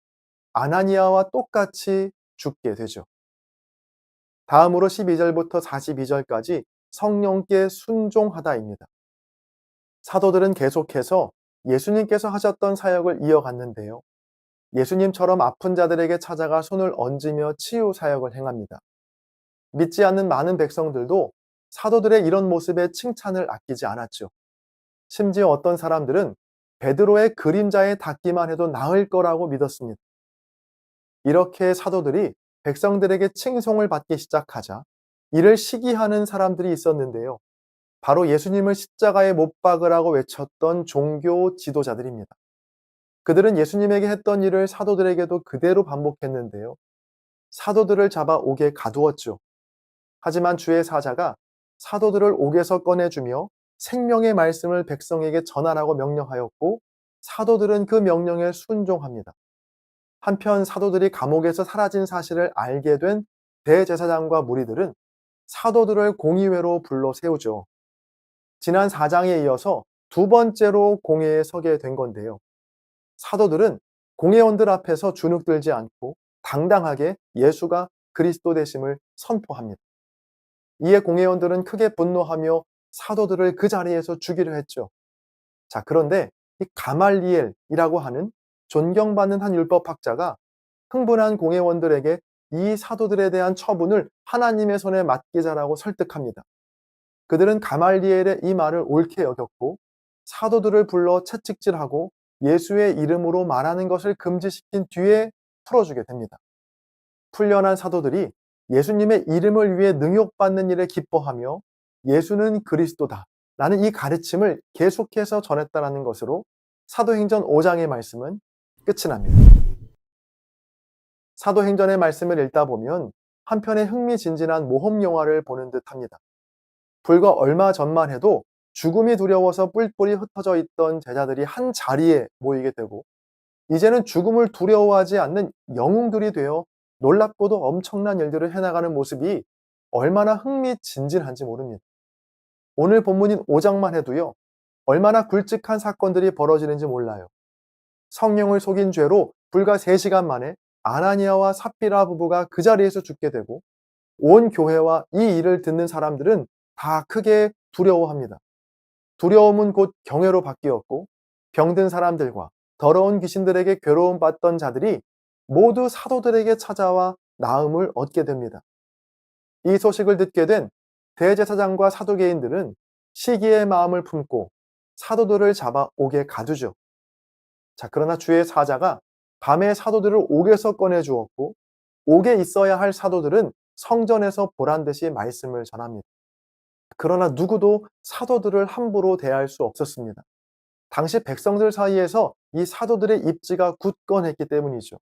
아나니아와 똑같이 죽게 되죠. 다음으로 12절부터 42절까지 성령께 순종하다입니다. 사도들은 계속해서 예수님께서 하셨던 사역을 이어갔는데요. 예수님처럼 아픈 자들에게 찾아가 손을 얹으며 치유 사역을 행합니다. 믿지 않는 많은 백성들도 사도들의 이런 모습에 칭찬을 아끼지 않았죠. 심지어 어떤 사람들은 베드로의 그림자에 닿기만 해도 나을 거라고 믿었습니다. 이렇게 사도들이 백성들에게 칭송을 받기 시작하자 이를 시기하는 사람들이 있었는데요. 바로 예수님을 십자가에 못 박으라고 외쳤던 종교 지도자들입니다. 그들은 예수님에게 했던 일을 사도들에게도 그대로 반복했는데요. 사도들을 잡아 옥에 가두었죠. 하지만 주의 사자가 사도들을 옥에서 꺼내주며 생명의 말씀을 백성에게 전하라고 명령하였고 사도들은 그 명령에 순종합니다. 한편 사도들이 감옥에서 사라진 사실을 알게 된 대제사장과 무리들은 사도들을 공의회로 불러 세우죠. 지난 4장에 이어서 두 번째로 공회에 서게 된 건데요. 사도들은 공회원들 앞에서 주눅들지 않고 당당하게 예수가 그리스도 되심을 선포합니다. 이에 공회원들은 크게 분노하며 사도들을 그 자리에서 죽이려 했죠. 자, 그런데 이 가말리엘이라고 하는 존경받는 한 율법학자가 흥분한 공회원들에게 이 사도들에 대한 처분을 하나님의 손에 맡기자라고 설득합니다. 그들은 가말리엘의 이 말을 옳게 여겼고 사도들을 불러 채찍질하고 예수의 이름으로 말하는 것을 금지시킨 뒤에 풀어주게 됩니다. 풀려난 사도들이 예수님의 이름을 위해 능욕받는 일에 기뻐하며 예수는 그리스도다 라는 이 가르침을 계속해서 전했다라는 것으로 사도행전 5장의 말씀은 끝이 납니다. 사도행전의 말씀을 읽다 보면 한편의 흥미진진한 모험 영화를 보는 듯합니다. 불과 얼마 전만 해도 죽음이 두려워서 뿔뿔이 흩어져 있던 제자들이 한 자리에 모이게 되고 이제는 죽음을 두려워하지 않는 영웅들이 되어 놀랍고도 엄청난 일들을 해나가는 모습이 얼마나 흥미진진한지 모릅니다. 오늘 본문인 5장만 해도요, 얼마나 굵직한 사건들이 벌어지는지 몰라요. 성령을 속인 죄로 불과 3시간 만에 아나니아와 삽비라 부부가 그 자리에서 죽게 되고 온 교회와 이 일을 듣는 사람들은 다 크게 두려워합니다. 두려움은 곧 경외로 바뀌었고 병든 사람들과 더러운 귀신들에게 괴로움 받던 자들이 모두 사도들에게 찾아와 나음을 얻게 됩니다. 이 소식을 듣게 된 대제사장과 사두개인들은 시기의 마음을 품고 사도들을 잡아 옥에 가두죠. 자, 그러나 주의 사자가 밤에 사도들을 옥에서 꺼내 주었고 옥에 있어야 할 사도들은 성전에서 보란 듯이 말씀을 전합니다. 그러나 누구도 사도들을 함부로 대할 수 없었습니다. 당시 백성들 사이에서 이 사도들의 입지가 굳건했기 때문이죠.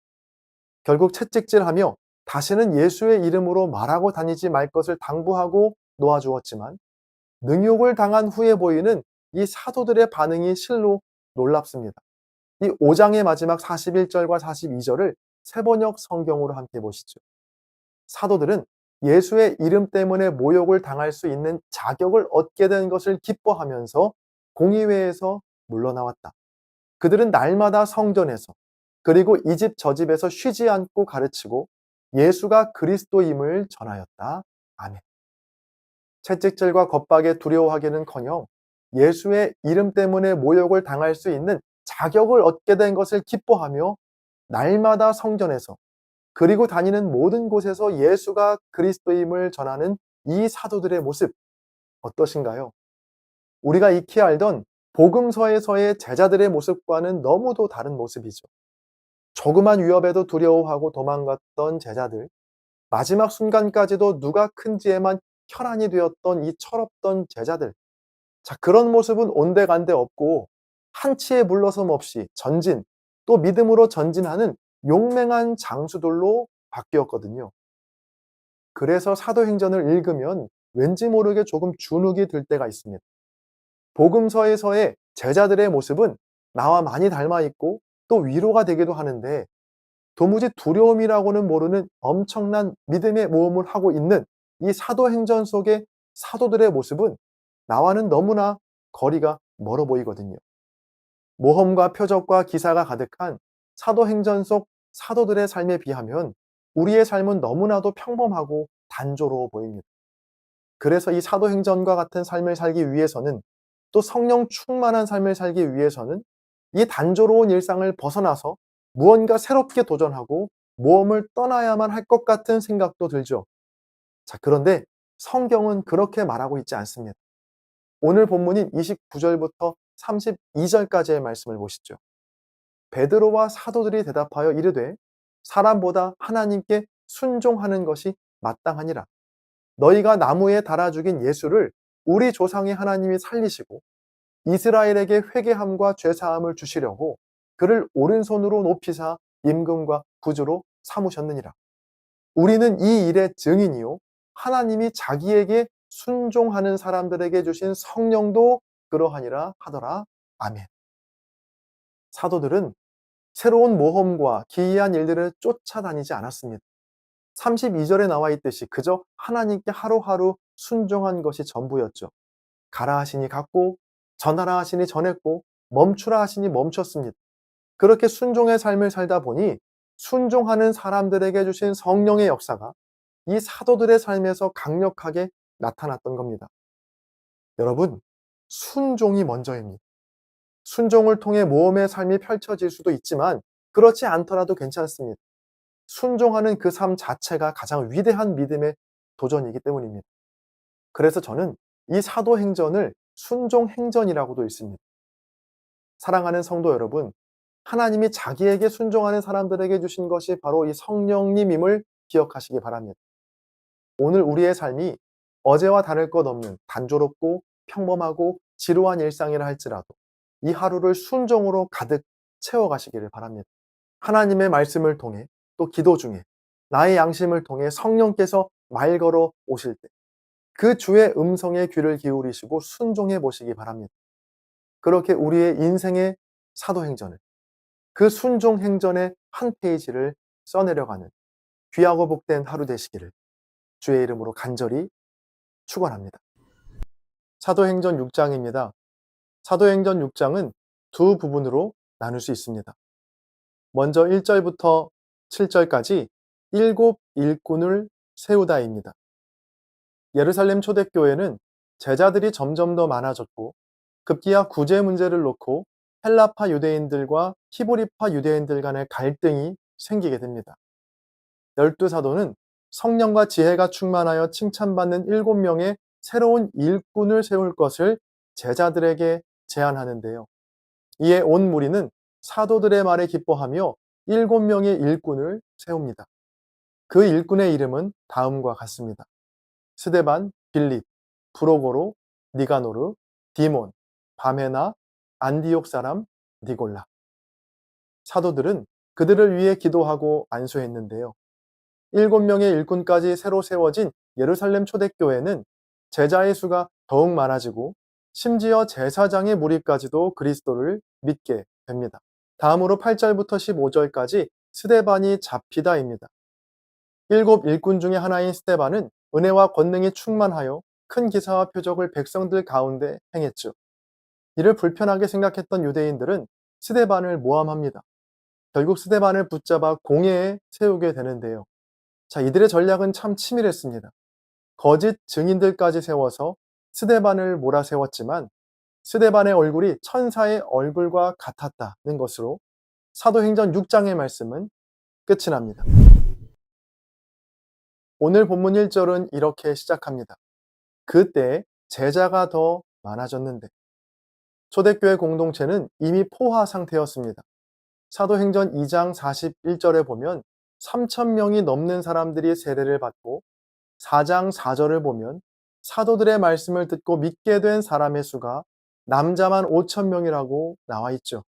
결국 채찍질하며 다시는 예수의 이름으로 말하고 다니지 말 것을 당부하고 놓아주었지만 능욕을 당한 후에 보이는 이 사도들의 반응이 실로 놀랍습니다. 이 5장의 마지막 41절과 42절을 세번역 성경으로 함께 보시죠. 사도들은 예수의 이름 때문에 모욕을 당할 수 있는 자격을 얻게 된 것을 기뻐하면서 공의회에서 물러나왔다. 그들은 날마다 성전에서 그리고 이 집 저 집에서 쉬지 않고 가르치고 예수가 그리스도임을 전하였다. 아멘. 채찍질과 겁박에 두려워하기는커녕 예수의 이름 때문에 모욕을 당할 수 있는 자격을 얻게 된 것을 기뻐하며 날마다 성전에서 그리고 다니는 모든 곳에서 예수가 그리스도임을 전하는 이 사도들의 모습 어떠신가요? 우리가 익히 알던 복음서에서의 제자들의 모습과는 너무도 다른 모습이죠. 조그만 위협에도 두려워하고 도망갔던 제자들, 마지막 순간까지도 누가 큰지에만 혈안이 되었던 이 철없던 제자들. 자, 그런 모습은 온데간데 없고 한치의 물러섬 없이 전진, 또 믿음으로 전진하는 용맹한 장수들로 바뀌었거든요. 그래서 사도행전을 읽으면 왠지 모르게 조금 주눅이 들 때가 있습니다. 복음서에서의 제자들의 모습은 나와 많이 닮아 있고 또 위로가 되기도 하는데 도무지 두려움이라고는 모르는 엄청난 믿음의 모험을 하고 있는 이 사도행전 속의 사도들의 모습은 나와는 너무나 거리가 멀어 보이거든요. 모험과 표적과 기사가 가득한 사도행전 속 사도들의 삶에 비하면 우리의 삶은 너무나도 평범하고 단조로워 보입니다. 그래서 이 사도행전과 같은 삶을 살기 위해서는 또 성령 충만한 삶을 살기 위해서는 이 단조로운 일상을 벗어나서 무언가 새롭게 도전하고 모험을 떠나야만 할 것 같은 생각도 들죠. 자, 그런데 성경은 그렇게 말하고 있지 않습니다. 오늘 본문인 29절부터 32절까지의 말씀을 보시죠. 베드로와 사도들이 대답하여 이르되 사람보다 하나님께 순종하는 것이 마땅하니라. 너희가 나무에 달아 죽인 예수를 우리 조상의 하나님이 살리시고 이스라엘에게 회개함과 죄사함을 주시려고 그를 오른손으로 높이사 임금과 구주로 삼으셨느니라. 우리는 이 일의 증인이요 하나님이 자기에게 순종하는 사람들에게 주신 성령도 그러하니라 하더라. 아멘. 사도들은 새로운 모험과 기이한 일들을 쫓아다니지 않았습니다. 32절에 나와 있듯이 그저 하나님께 하루하루 순종한 것이 전부였죠. 가라 하시니 갔고 전하라 하시니 전했고 멈추라 하시니 멈췄습니다. 그렇게 순종의 삶을 살다 보니 순종하는 사람들에게 주신 성령의 역사가 이 사도들의 삶에서 강력하게 나타났던 겁니다. 여러분, 순종이 먼저입니다. 순종을 통해 모험의 삶이 펼쳐질 수도 있지만 그렇지 않더라도 괜찮습니다. 순종하는 그 삶 자체가 가장 위대한 믿음의 도전이기 때문입니다. 그래서 저는 이 사도행전을 순종행전이라고도 읽습니다. 사랑하는 성도 여러분, 하나님이 자기에게 순종하는 사람들에게 주신 것이 바로 이 성령님임을 기억하시기 바랍니다. 오늘 우리의 삶이 어제와 다를 것 없는 단조롭고 평범하고 지루한 일상이라 할지라도 이 하루를 순종으로 가득 채워가시기를 바랍니다. 하나님의 말씀을 통해 또 기도 중에 나의 양심을 통해 성령께서 말 걸어 오실 때 그 주의 음성에 귀를 기울이시고 순종해 보시기 바랍니다. 그렇게 우리의 인생의 사도행전을 그 순종행전의 한 페이지를 써내려가는 귀하고 복된 하루 되시기를 주의 이름으로 간절히 축원합니다. 사도행전 6장입니다. 사도행전 6장은 두 부분으로 나눌 수 있습니다. 먼저 1절부터 7절까지 일곱 일꾼을 세우다입니다. 예루살렘 초대교회는 제자들이 점점 더 많아졌고 급기야 구제 문제를 놓고 헬라파 유대인들과 히브리파 유대인들 간의 갈등이 생기게 됩니다. 열두 사도는 성령과 지혜가 충만하여 칭찬받는 7명의 새로운 일꾼을 세울 것을 제자들에게 제안하는데요. 이에 온 무리는 사도들의 말에 기뻐하며 7명의 일꾼을 세웁니다. 그 일꾼의 이름은 다음과 같습니다. 스데반, 빌립, 프로고로, 니가노르, 디몬, 바메나, 안디옥 사람, 니골라. 사도들은 그들을 위해 기도하고 안수했는데요. 7명의 일꾼까지 새로 세워진 예루살렘 초대교회는 제자의 수가 더욱 많아지고 심지어 제사장의 무리까지도 그리스도를 믿게 됩니다. 다음으로 8절부터 15절까지 스데반이 잡히다입니다. 7 일꾼 중에 하나인 스데반은 은혜와 권능이 충만하여 큰 기사와 표적을 백성들 가운데 행했죠. 이를 불편하게 생각했던 유대인들은 스데반을 모함합니다. 결국 스데반을 붙잡아 공회에 세우게 되는데요. 자, 이들의 전략은 참 치밀했습니다. 거짓 증인들까지 세워서 스데반을 몰아세웠지만 스데반의 얼굴이 천사의 얼굴과 같았다는 것으로 사도행전 6장의 말씀은 끝이 납니다. 오늘 본문 1절은 이렇게 시작합니다. 그때 제자가 더 많아졌는데. 초대교회 공동체는 이미 포화 상태였습니다. 사도행전 2장 41절에 보면 3,000명이 넘는 사람들이 세례를 받고 4장 4절을 보면 사도들의 말씀을 듣고 믿게 된 사람의 수가 남자만 5,000명이라고 나와 있죠.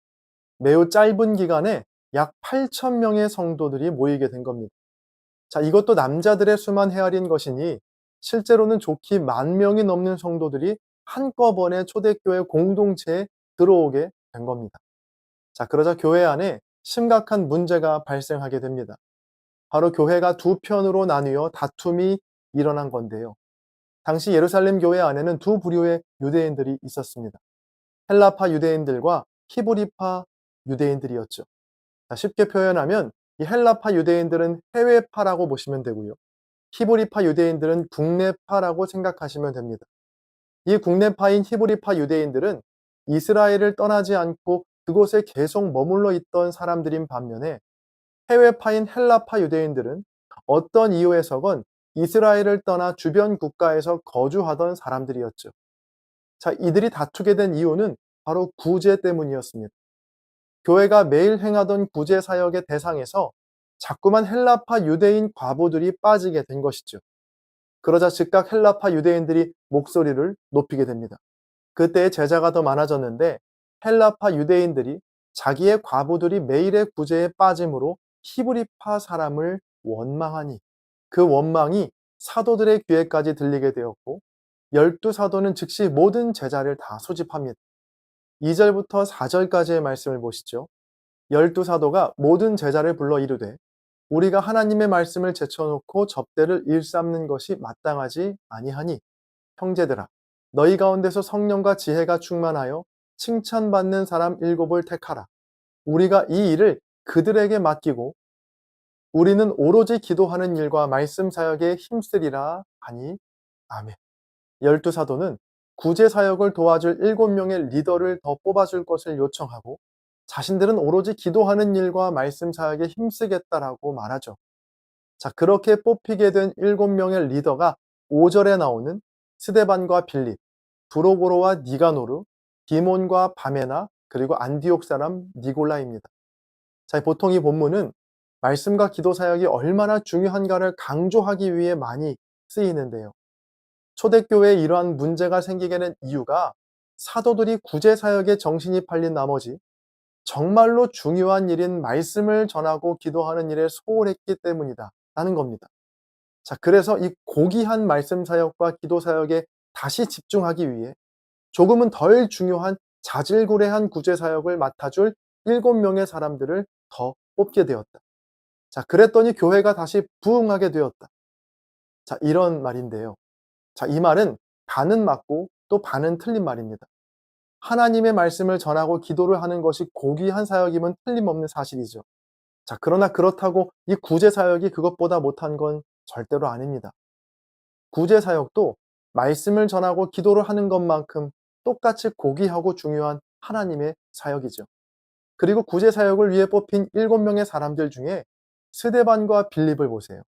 매우 짧은 기간에 약 8,000명의 성도들이 모이게 된 겁니다. 자, 이것도 남자들의 수만 헤아린 것이니 실제로는 좋게 10,000명이 넘는 성도들이 한꺼번에 초대교회 공동체에 들어오게 된 겁니다. 자, 그러자 교회 안에 심각한 문제가 발생하게 됩니다. 바로 교회가 두 편으로 나뉘어 다툼이 일어난 건데요. 당시 예루살렘 교회 안에는 두 부류의 유대인들이 있었습니다. 헬라파 유대인들과 히브리파 유대인들이었죠. 자, 쉽게 표현하면 이 헬라파 유대인들은 해외파라고 보시면 되고요. 히브리파 유대인들은 국내파라고 생각하시면 됩니다. 이 국내파인 히브리파 유대인들은 이스라엘을 떠나지 않고 그곳에 계속 머물러 있던 사람들인 반면에 해외파인 헬라파 유대인들은 어떤 이유에서건 이스라엘을 떠나 주변 국가에서 거주하던 사람들이었죠. 자, 이들이 다투게 된 이유는 바로 구제 때문이었습니다. 교회가 매일 행하던 구제 사역의 대상에서 자꾸만 헬라파 유대인 과부들이 빠지게 된 것이죠. 그러자 즉각 헬라파 유대인들이 목소리를 높이게 됩니다. 그때 제자가 더 많아졌는데 헬라파 유대인들이 자기의 과부들이 매일의 구제에 빠짐으로 히브리파 사람을 원망하니 그 원망이 사도들의 귀에까지 들리게 되었고 12사도는 즉시 모든 제자를 다 소집합니다. 2절부터 4절까지의 말씀을 보시죠. 12사도가 모든 제자를 불러 이르되 우리가 하나님의 말씀을 제쳐놓고 접대를 일삼는 것이 마땅하지 아니하니 형제들아 너희 가운데서 성령과 지혜가 충만하여 칭찬받는 사람 7을 택하라. 우리가 이 일을 그들에게 맡기고 우리는 오로지 기도하는 일과 말씀 사역에 힘쓰리라 하니 아멘. 12사도는 구제 사역을 도와줄 7명의 리더를 더 뽑아줄 것을 요청하고 자신들은 오로지 기도하는 일과 말씀 사역에 힘쓰겠다라고 말하죠. 자, 그렇게 뽑히게 된 7명의 리더가 5절에 나오는 스데반과 빌립, 브로고로와 니가노르, 디몬과 바메나, 그리고 안디옥 사람 니골라입니다. 자, 보통 이 본문은 말씀과 기도 사역이 얼마나 중요한가를 강조하기 위해 많이 쓰이는데요. 초대교회에 이러한 문제가 생기게 된 이유가 사도들이 구제 사역에 정신이 팔린 나머지 정말로 중요한 일인 말씀을 전하고 기도하는 일에 소홀했기 때문이다 라는 겁니다. 자, 그래서 이 고귀한 말씀 사역과 기도 사역에 다시 집중하기 위해 조금은 덜 중요한 자질구레한 구제 사역을 맡아줄 7명의 사람들을 더 뽑게 되었다. 자, 그랬더니 교회가 다시 부흥하게 되었다. 자, 이런 말인데요. 자, 이 말은 반은 맞고 또 반은 틀린 말입니다. 하나님의 말씀을 전하고 기도를 하는 것이 고귀한 사역임은 틀림없는 사실이죠. 자, 그러나 그렇다고 이 구제 사역이 그것보다 못한 건 절대로 아닙니다. 구제 사역도 말씀을 전하고 기도를 하는 것만큼 똑같이 고귀하고 중요한 하나님의 사역이죠. 그리고 구제 사역을 위해 뽑힌 7명의 사람들 중에 스데반과 빌립을 보세요.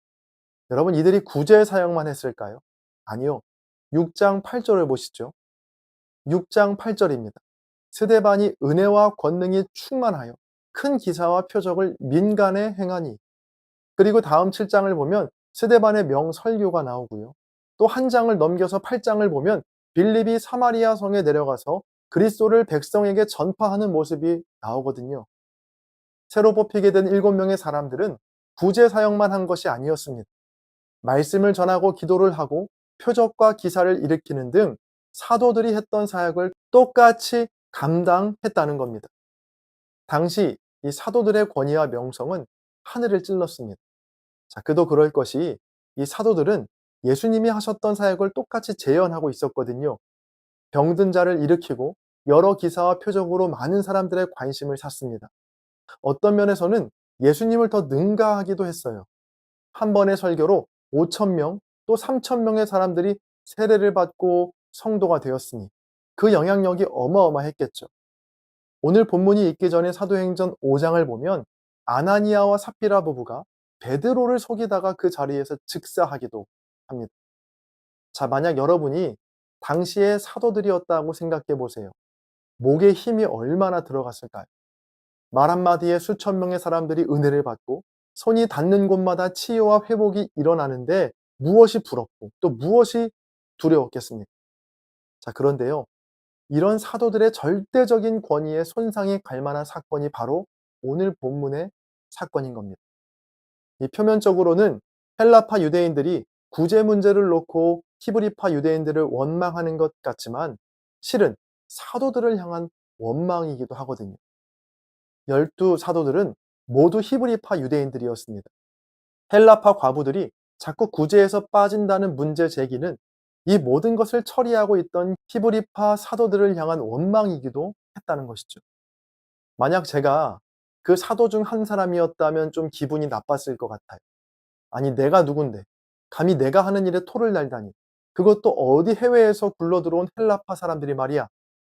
여러분, 이들이 구제 사역만 했을까요? 아니요. 6장 8절을 보시죠. 6장 8절입니다. 스데반이 은혜와 권능이 충만하여 큰 기사와 표적을 민간에 행하니. 그리고 다음 7장을 보면 스데반의 명설교가 나오고요. 또 한 장을 넘겨서 8장을 보면 빌립이 사마리아 성에 내려가서 그리스도를 백성에게 전파하는 모습이 나오거든요. 새로 뽑히게 된 7명의 사람들은 구제 사역만 한 것이 아니었습니다. 말씀을 전하고 기도를 하고 표적과 기사를 일으키는 등 사도들이 했던 사역을 똑같이 감당했다는 겁니다. 당시 이 사도들의 권위와 명성은 하늘을 찔렀습니다. 자, 그도 그럴 것이 이 사도들은 예수님이 하셨던 사역을 똑같이 재현하고 있었거든요. 병든 자를 일으키고 여러 기사와 표적으로 많은 사람들의 관심을 샀습니다. 어떤 면에서는 예수님을 더 능가하기도 했어요. 한 번의 설교로 5,000명 또 3,000명의 사람들이 세례를 받고 성도가 되었으니 그 영향력이 어마어마했겠죠. 오늘 본문이 있기 전에 사도행전 5장을 보면 아나니아와 삽비라 부부가 베드로를 속이다가 그 자리에서 즉사하기도 합니다. 자, 만약 여러분이 당시의 사도들이었다고 생각해 보세요. 목에 힘이 얼마나 들어갔을까요? 말 한마디에 수천 명의 사람들이 은혜를 받고 손이 닿는 곳마다 치유와 회복이 일어나는데 무엇이 부럽고 또 무엇이 두려웠겠습니까? 자, 그런데요. 이런 사도들의 절대적인 권위에 손상이 갈 만한 사건이 바로 오늘 본문의 사건인 겁니다. 이 표면적으로는 헬라파 유대인들이 구제 문제를 놓고 히브리파 유대인들을 원망하는 것 같지만 실은 사도들을 향한 원망이기도 하거든요. 12 사도들은 모두 히브리파 유대인들이었습니다. 헬라파 과부들이 자꾸 구제에서 빠진다는 문제 제기는 이 모든 것을 처리하고 있던 히브리파 사도들을 향한 원망이기도 했다는 것이죠. 만약 제가 그 사도 중 한 사람이었다면 좀 기분이 나빴을 것 같아요. 아니, 내가 누군데 감히 내가 하는 일에 토를 날다니, 그것도 어디 해외에서 굴러들어온 헬라파 사람들이 말이야,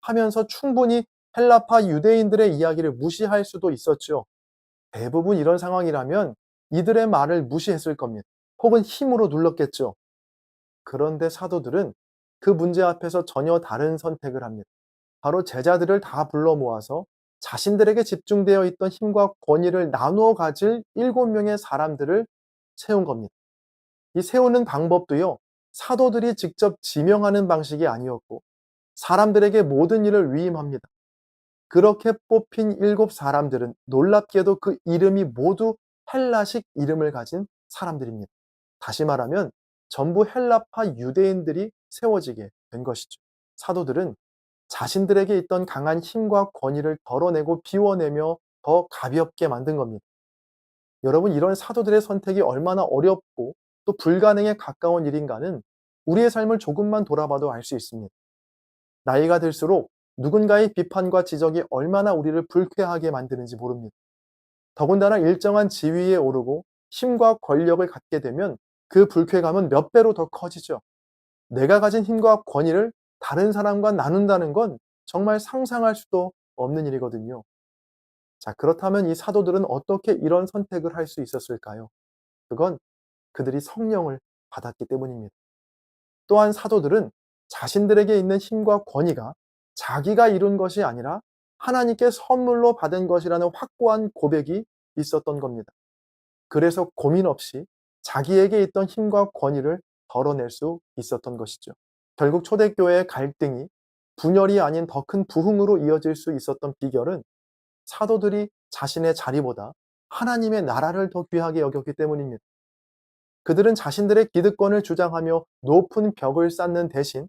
하면서 충분히 헬라파 유대인들의 이야기를 무시할 수도 있었죠. 대부분 이런 상황이라면 이들의 말을 무시했을 겁니다. 혹은 힘으로 눌렀겠죠. 그런데 사도들은 그 문제 앞에서 전혀 다른 선택을 합니다. 바로 제자들을 다 불러 모아서 자신들에게 집중되어 있던 힘과 권위를 나누어 가질 7명의 사람들을 세운 겁니다. 이 세우는 방법도요, 사도들이 직접 지명하는 방식이 아니었고 사람들에게 모든 일을 위임합니다. 그렇게 뽑힌 7 사람들은 놀랍게도 그 이름이 모두 헬라식 이름을 가진 사람들입니다. 다시 말하면 전부 헬라파 유대인들이 세워지게 된 것이죠. 사도들은 자신들에게 있던 강한 힘과 권위를 덜어내고 비워내며 더 가볍게 만든 겁니다. 여러분, 이런 사도들의 선택이 얼마나 어렵고 또 불가능에 가까운 일인가는 우리의 삶을 조금만 돌아봐도 알 수 있습니다. 나이가 들수록 누군가의 비판과 지적이 얼마나 우리를 불쾌하게 만드는지 모릅니다. 더군다나 일정한 지위에 오르고 힘과 권력을 갖게 되면 그 불쾌감은 몇 배로 더 커지죠. 내가 가진 힘과 권위를 다른 사람과 나눈다는 건 정말 상상할 수도 없는 일이거든요. 자, 그렇다면 이 사도들은 어떻게 이런 선택을 할 수 있었을까요? 그건 그들이 성령을 받았기 때문입니다. 또한 사도들은 자신들에게 있는 힘과 권위가 자기가 이룬 것이 아니라 하나님께 선물로 받은 것이라는 확고한 고백이 있었던 겁니다. 그래서 고민 없이 자기에게 있던 힘과 권위를 덜어낼 수 있었던 것이죠. 결국 초대교회의 갈등이 분열이 아닌 더 큰 부흥으로 이어질 수 있었던 비결은 사도들이 자신의 자리보다 하나님의 나라를 더 귀하게 여겼기 때문입니다. 그들은 자신들의 기득권을 주장하며 높은 벽을 쌓는 대신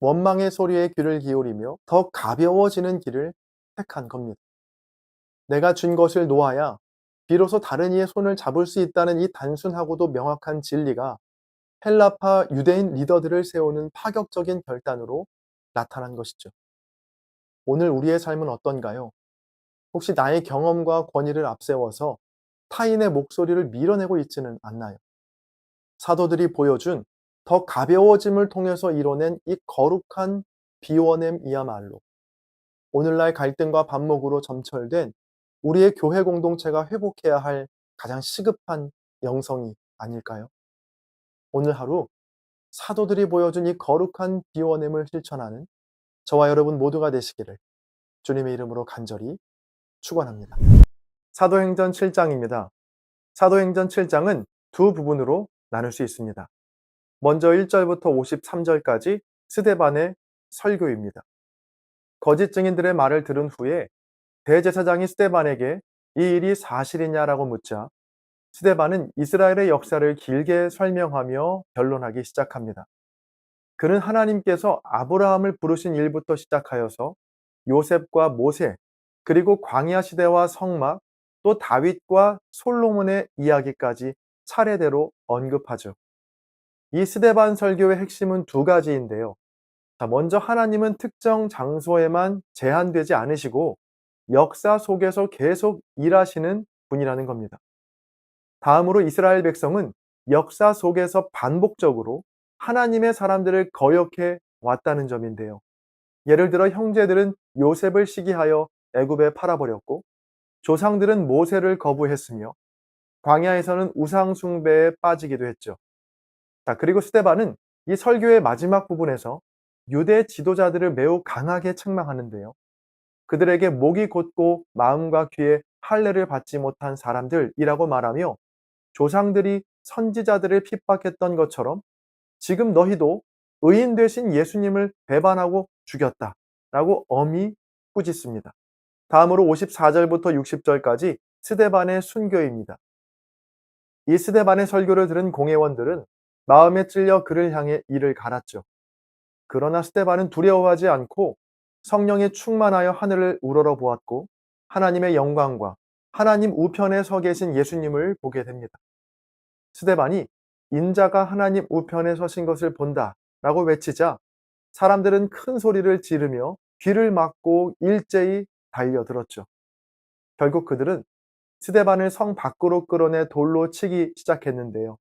원망의 소리에 귀를 기울이며 더 가벼워지는 길을 택한 겁니다. 내가 준 것을 놓아야 비로소 다른 이의 손을 잡을 수 있다는 이 단순하고도 명확한 진리가 헬라파 유대인 리더들을 세우는 파격적인 결단으로 나타난 것이죠. 오늘 우리의 삶은 어떤가요? 혹시 나의 경험과 권위를 앞세워서 타인의 목소리를 밀어내고 있지는 않나요? 사도들이 보여준 더 가벼워짐을 통해서 이뤄낸 이 거룩한 비워냄이야말로 오늘날 갈등과 반목으로 점철된 우리의 교회 공동체가 회복해야 할 가장 시급한 영성이 아닐까요? 오늘 하루 사도들이 보여준 이 거룩한 비워냄을 실천하는 저와 여러분 모두가 되시기를 주님의 이름으로 간절히 축원합니다. 사도행전 7장입니다. 사도행전 7장은 두 부분으로 나눌 수 있습니다. 먼저 1절부터 53절까지 스데반의 설교입니다. 거짓 증인들의 말을 들은 후에 대제사장이 스데반에게 이 일이 사실이냐라고 묻자 스데반은 이스라엘의 역사를 길게 설명하며 변론하기 시작합니다. 그는 하나님께서 아브라함을 부르신 일부터 시작하여서 요셉과 모세, 그리고 광야 시대와 성막, 또 다윗과 솔로몬의 이야기까지 차례대로 언급하죠. 이 스데반 설교의 핵심은 두 가지인데요. 먼저 하나님은 특정 장소에만 제한되지 않으시고 역사 속에서 계속 일하시는 분이라는 겁니다. 다음으로 이스라엘 백성은 역사 속에서 반복적으로 하나님의 사람들을 거역해 왔다는 점인데요. 예를 들어 형제들은 요셉을 시기하여 애굽에 팔아버렸고 조상들은 모세를 거부했으며 광야에서는 우상 숭배에 빠지기도 했죠. 그리고 스데반은 이 설교의 마지막 부분에서 유대 지도자들을 매우 강하게 책망하는데요. 그들에게 목이 곧고 마음과 귀에 할례를 받지 못한 사람들이라고 말하며 조상들이 선지자들을 핍박했던 것처럼 지금 너희도 의인 되신 예수님을 배반하고 죽였다라고 엄히 꾸짖습니다. 다음으로 54절부터 60절까지 스데반의 순교입니다. 이 스데반의 설교를 들은 공회원들은 마음에 찔려 그를 향해 이를 갈았죠. 그러나 스데반은 두려워하지 않고 성령에 충만하여 하늘을 우러러 보았고 하나님의 영광과 하나님 우편에 서 계신 예수님을 보게 됩니다. 스데반이 인자가 하나님 우편에 서신 것을 본다 라고 외치자 사람들은 큰 소리를 지르며 귀를 막고 일제히 달려들었죠. 결국 그들은 스데반을 성 밖으로 끌어내 돌로 치기 시작했는데요.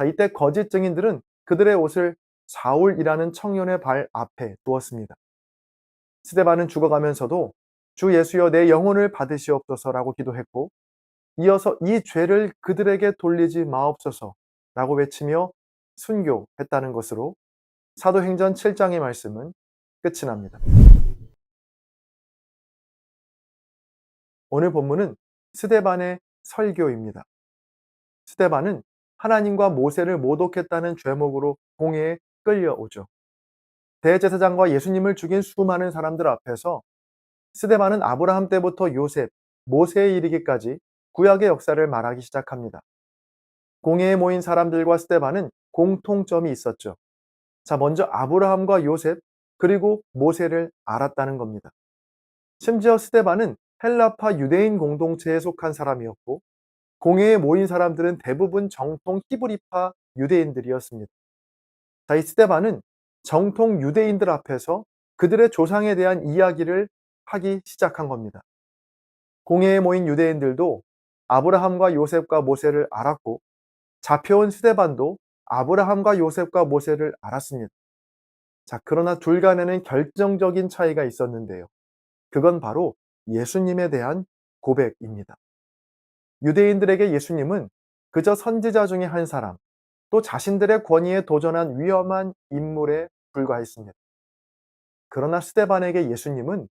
이때 거짓 증인들은 그들의 옷을 사울이라는 청년의 발 앞에 두었습니다. 스데반은 죽어가면서도 주 예수여 내 영혼을 받으시옵소서라고 기도했고 이어서 이 죄를 그들에게 돌리지 마옵소서라고 외치며 순교했다는 것으로 사도행전 7장의 말씀은 끝이 납니다. 오늘 본문은 스데반의 설교입니다. 스데반은 하나님과 모세를 모독했다는 죄목으로 공회에 끌려오죠. 대제사장과 예수님을 죽인 수많은 사람들 앞에서 스데반은 아브라함 때부터 요셉, 모세에 이르기까지 구약의 역사를 말하기 시작합니다. 공회에 모인 사람들과 스데반은 공통점이 있었죠. 먼저 아브라함과 요셉, 그리고 모세를 알았다는 겁니다. 심지어 스데반은 헬라파 유대인 공동체에 속한 사람이었고 공회에 모인 사람들은 대부분 정통 히브리파 유대인들이었습니다. 이 스데반은 정통 유대인들 앞에서 그들의 조상에 대한 이야기를 하기 시작한 겁니다. 공회에 모인 유대인들도 아브라함과 요셉과 모세를 알았고 잡혀온 스데반도 아브라함과 요셉과 모세를 알았습니다. 그러나 둘 간에는 결정적인 차이가 있었는데요. 그건 바로 예수님에 대한 고백입니다. 유대인들에게 예수님은 그저 선지자 중에 한 사람, 또 자신들의 권위에 도전한 위험한 인물에 불과했습니다. 그러나 스데반에게 예수님은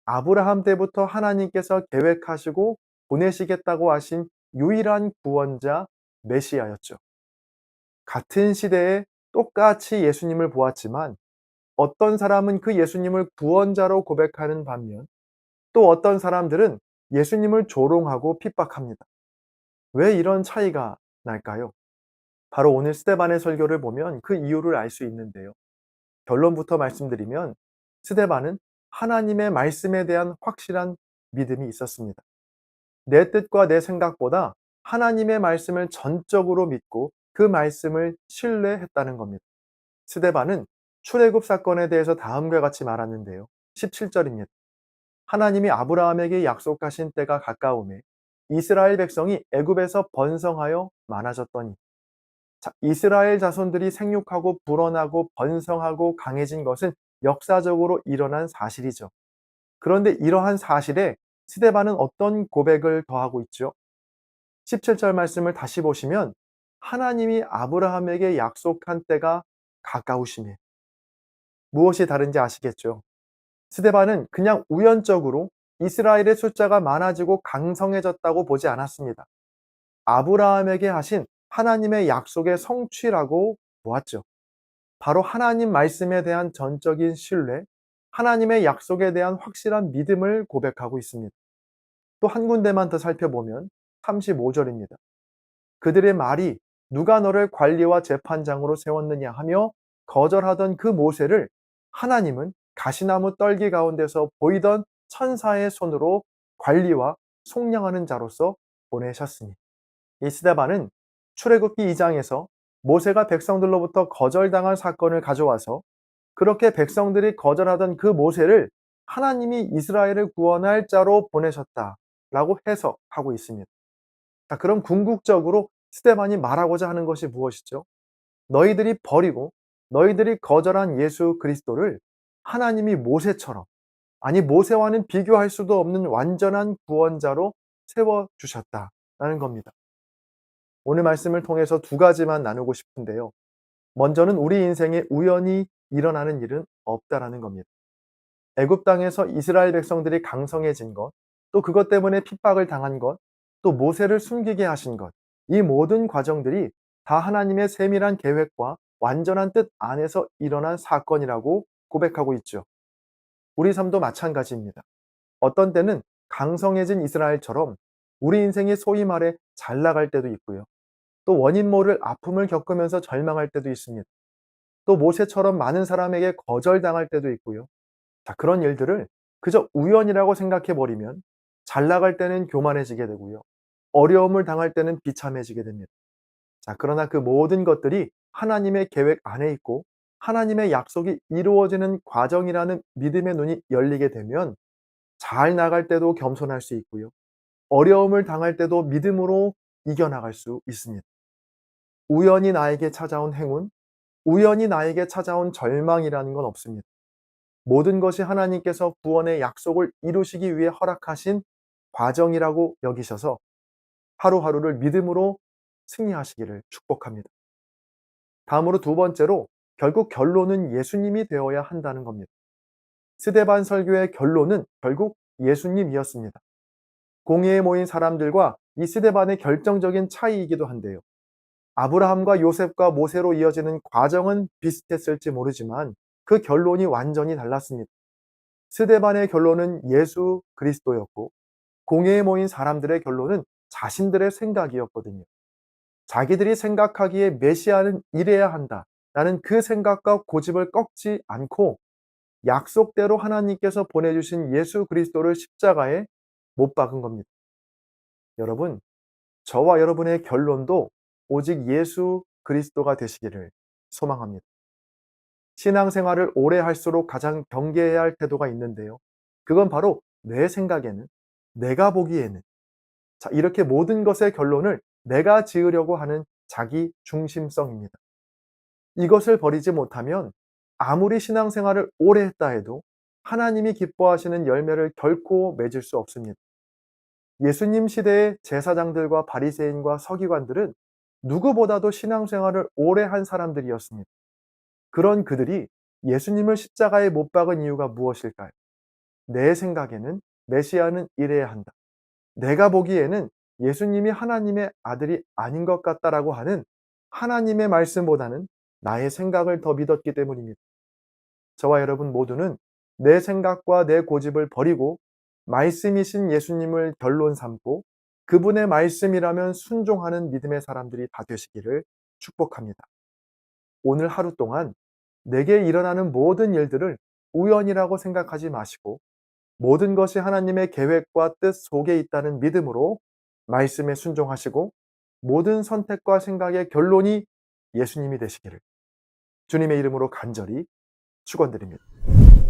아브라함 때부터 하나님께서 계획하시고 보내시겠다고 하신 유일한 구원자 메시아였죠. 같은 시대에 똑같이 예수님을 보았지만 어떤 사람은 그 예수님을 구원자로 고백하는 반면 또 어떤 사람들은 예수님을 조롱하고 핍박합니다. 왜 이런 차이가 날까요? 바로 오늘 스데반의 설교를 보면 그 이유를 알 수 있는데요. 결론부터 말씀드리면 스데반은 하나님의 말씀에 대한 확실한 믿음이 있었습니다. 내 뜻과 내 생각보다 하나님의 말씀을 전적으로 믿고 그 말씀을 신뢰했다는 겁니다. 스데반은 출애굽 사건에 대해서 다음과 같이 말하는데요. 17절입니다. 하나님이 아브라함에게 약속하신 때가 가까우매 이스라엘 백성이 애굽에서 번성하여 많아졌더니 이스라엘 자손들이 생육하고 불어나고 번성하고 강해진 것은 역사적으로 일어난 사실이죠. 그런데 이러한 사실에 스데반은 어떤 고백을 더하고 있죠? 17절 말씀을 다시 보시면 하나님이 아브라함에게 약속한 때가 가까우시네. 무엇이 다른지 아시겠죠? 스데반은 그냥 우연적으로 이스라엘의 숫자가 많아지고 강성해졌다고 보지 않았습니다. 아브라함에게 하신 하나님의 약속의 성취라고 보았죠. 바로 하나님 말씀에 대한 전적인 신뢰, 하나님의 약속에 대한 확실한 믿음을 고백하고 있습니다. 또 한 군데만 더 살펴보면 35절입니다. 그들의 말이 누가 너를 관리와 재판장으로 세웠느냐 하며 거절하던 그 모세를 하나님은 가시나무 떨기 가운데서 보이던 천사의 손으로 관리와 속량하는 자로서 보내셨으니, 이 스데반은 출애굽기 2장에서 모세가 백성들로부터 거절당한 사건을 가져와서 그렇게 백성들이 거절하던 그 모세를 하나님이 이스라엘을 구원할 자로 보내셨다라고 해석하고 있습니다. 자, 그럼 궁극적으로 스데반이 말하고자 하는 것이 무엇이죠? 너희들이 버리고 너희들이 거절한 예수 그리스도를 하나님이 모세처럼, 아니 모세와는 비교할 수도 없는 완전한 구원자로 세워주셨다라는 겁니다. 오늘 말씀을 통해서 두 가지만 나누고 싶은데요. 먼저는 우리 인생에 우연히 일어나는 일은 없다라는 겁니다. 애굽 땅에서 이스라엘 백성들이 강성해진 것, 또 그것 때문에 핍박을 당한 것, 또 모세를 숨기게 하신 것, 이 모든 과정들이 다 하나님의 세밀한 계획과 완전한 뜻 안에서 일어난 사건이라고 고백하고 있죠. 우리 삶도 마찬가지입니다. 어떤 때는 강성해진 이스라엘처럼 우리 인생이 소위 말해 잘 나갈 때도 있고요. 또 원인 모를 아픔을 겪으면서 절망할 때도 있습니다. 또 모세처럼 많은 사람에게 거절당할 때도 있고요. 자, 그런 일들을 그저 우연이라고 생각해 버리면 잘 나갈 때는 교만해지게 되고요. 어려움을 당할 때는 비참해지게 됩니다. 자, 그러나 그 모든 것들이 하나님의 계획 안에 있고 하나님의 약속이 이루어지는 과정이라는 믿음의 눈이 열리게 되면 잘 나갈 때도 겸손할 수 있고요. 어려움을 당할 때도 믿음으로 이겨나갈 수 있습니다. 우연히 나에게 찾아온 행운, 우연히 나에게 찾아온 절망이라는 건 없습니다. 모든 것이 하나님께서 구원의 약속을 이루시기 위해 허락하신 과정이라고 여기셔서 하루하루를 믿음으로 승리하시기를 축복합니다. 다음으로 두 번째로 결국 결론은 예수님이 되어야 한다는 겁니다. 스데반 설교의 결론은 결국 예수님이었습니다. 공회에 모인 사람들과 이 스데반의 결정적인 차이이기도 한데요. 아브라함과 요셉과 모세로 이어지는 과정은 비슷했을지 모르지만 그 결론이 완전히 달랐습니다. 스데반의 결론은 예수 그리스도였고 공회에 모인 사람들의 결론은 자신들의 생각이었거든요. 자기들이 생각하기에 메시아는 이래야 한다라는 그 생각과 고집을 꺾지 않고 약속대로 하나님께서 보내주신 예수 그리스도를 십자가에 못 박은 겁니다. 여러분, 저와 여러분의 결론도 오직 예수 그리스도가 되시기를 소망합니다. 신앙생활을 오래 할수록 가장 경계해야 할 태도가 있는데요. 그건 바로 내 생각에는, 내가 보기에는, 자, 이렇게 모든 것의 결론을 내가 지으려고 하는 자기 중심성입니다. 이것을 버리지 못하면 아무리 신앙생활을 오래 했다 해도 하나님이 기뻐하시는 열매를 결코 맺을 수 없습니다. 예수님 시대의 제사장들과 바리새인과 서기관들은 누구보다도 신앙생활을 오래 한 사람들이었습니다. 그런 그들이 예수님을 십자가에 못 박은 이유가 무엇일까요? 내 생각에는 메시아는 이래야 한다. 내가 보기에는 예수님이 하나님의 아들이 아닌 것 같다라고 하는 하나님의 말씀보다는 나의 생각을 더 믿었기 때문입니다. 저와 여러분 모두는 내 생각과 내 고집을 버리고 말씀이신 예수님을 결론 삼고 그분의 말씀이라면 순종하는 믿음의 사람들이 다 되시기를 축복합니다. 오늘 하루 동안 내게 일어나는 모든 일들을 우연이라고 생각하지 마시고 모든 것이 하나님의 계획과 뜻 속에 있다는 믿음으로 말씀에 순종하시고 모든 선택과 생각의 결론이 예수님이 되시기를 주님의 이름으로 간절히 축원드립니다.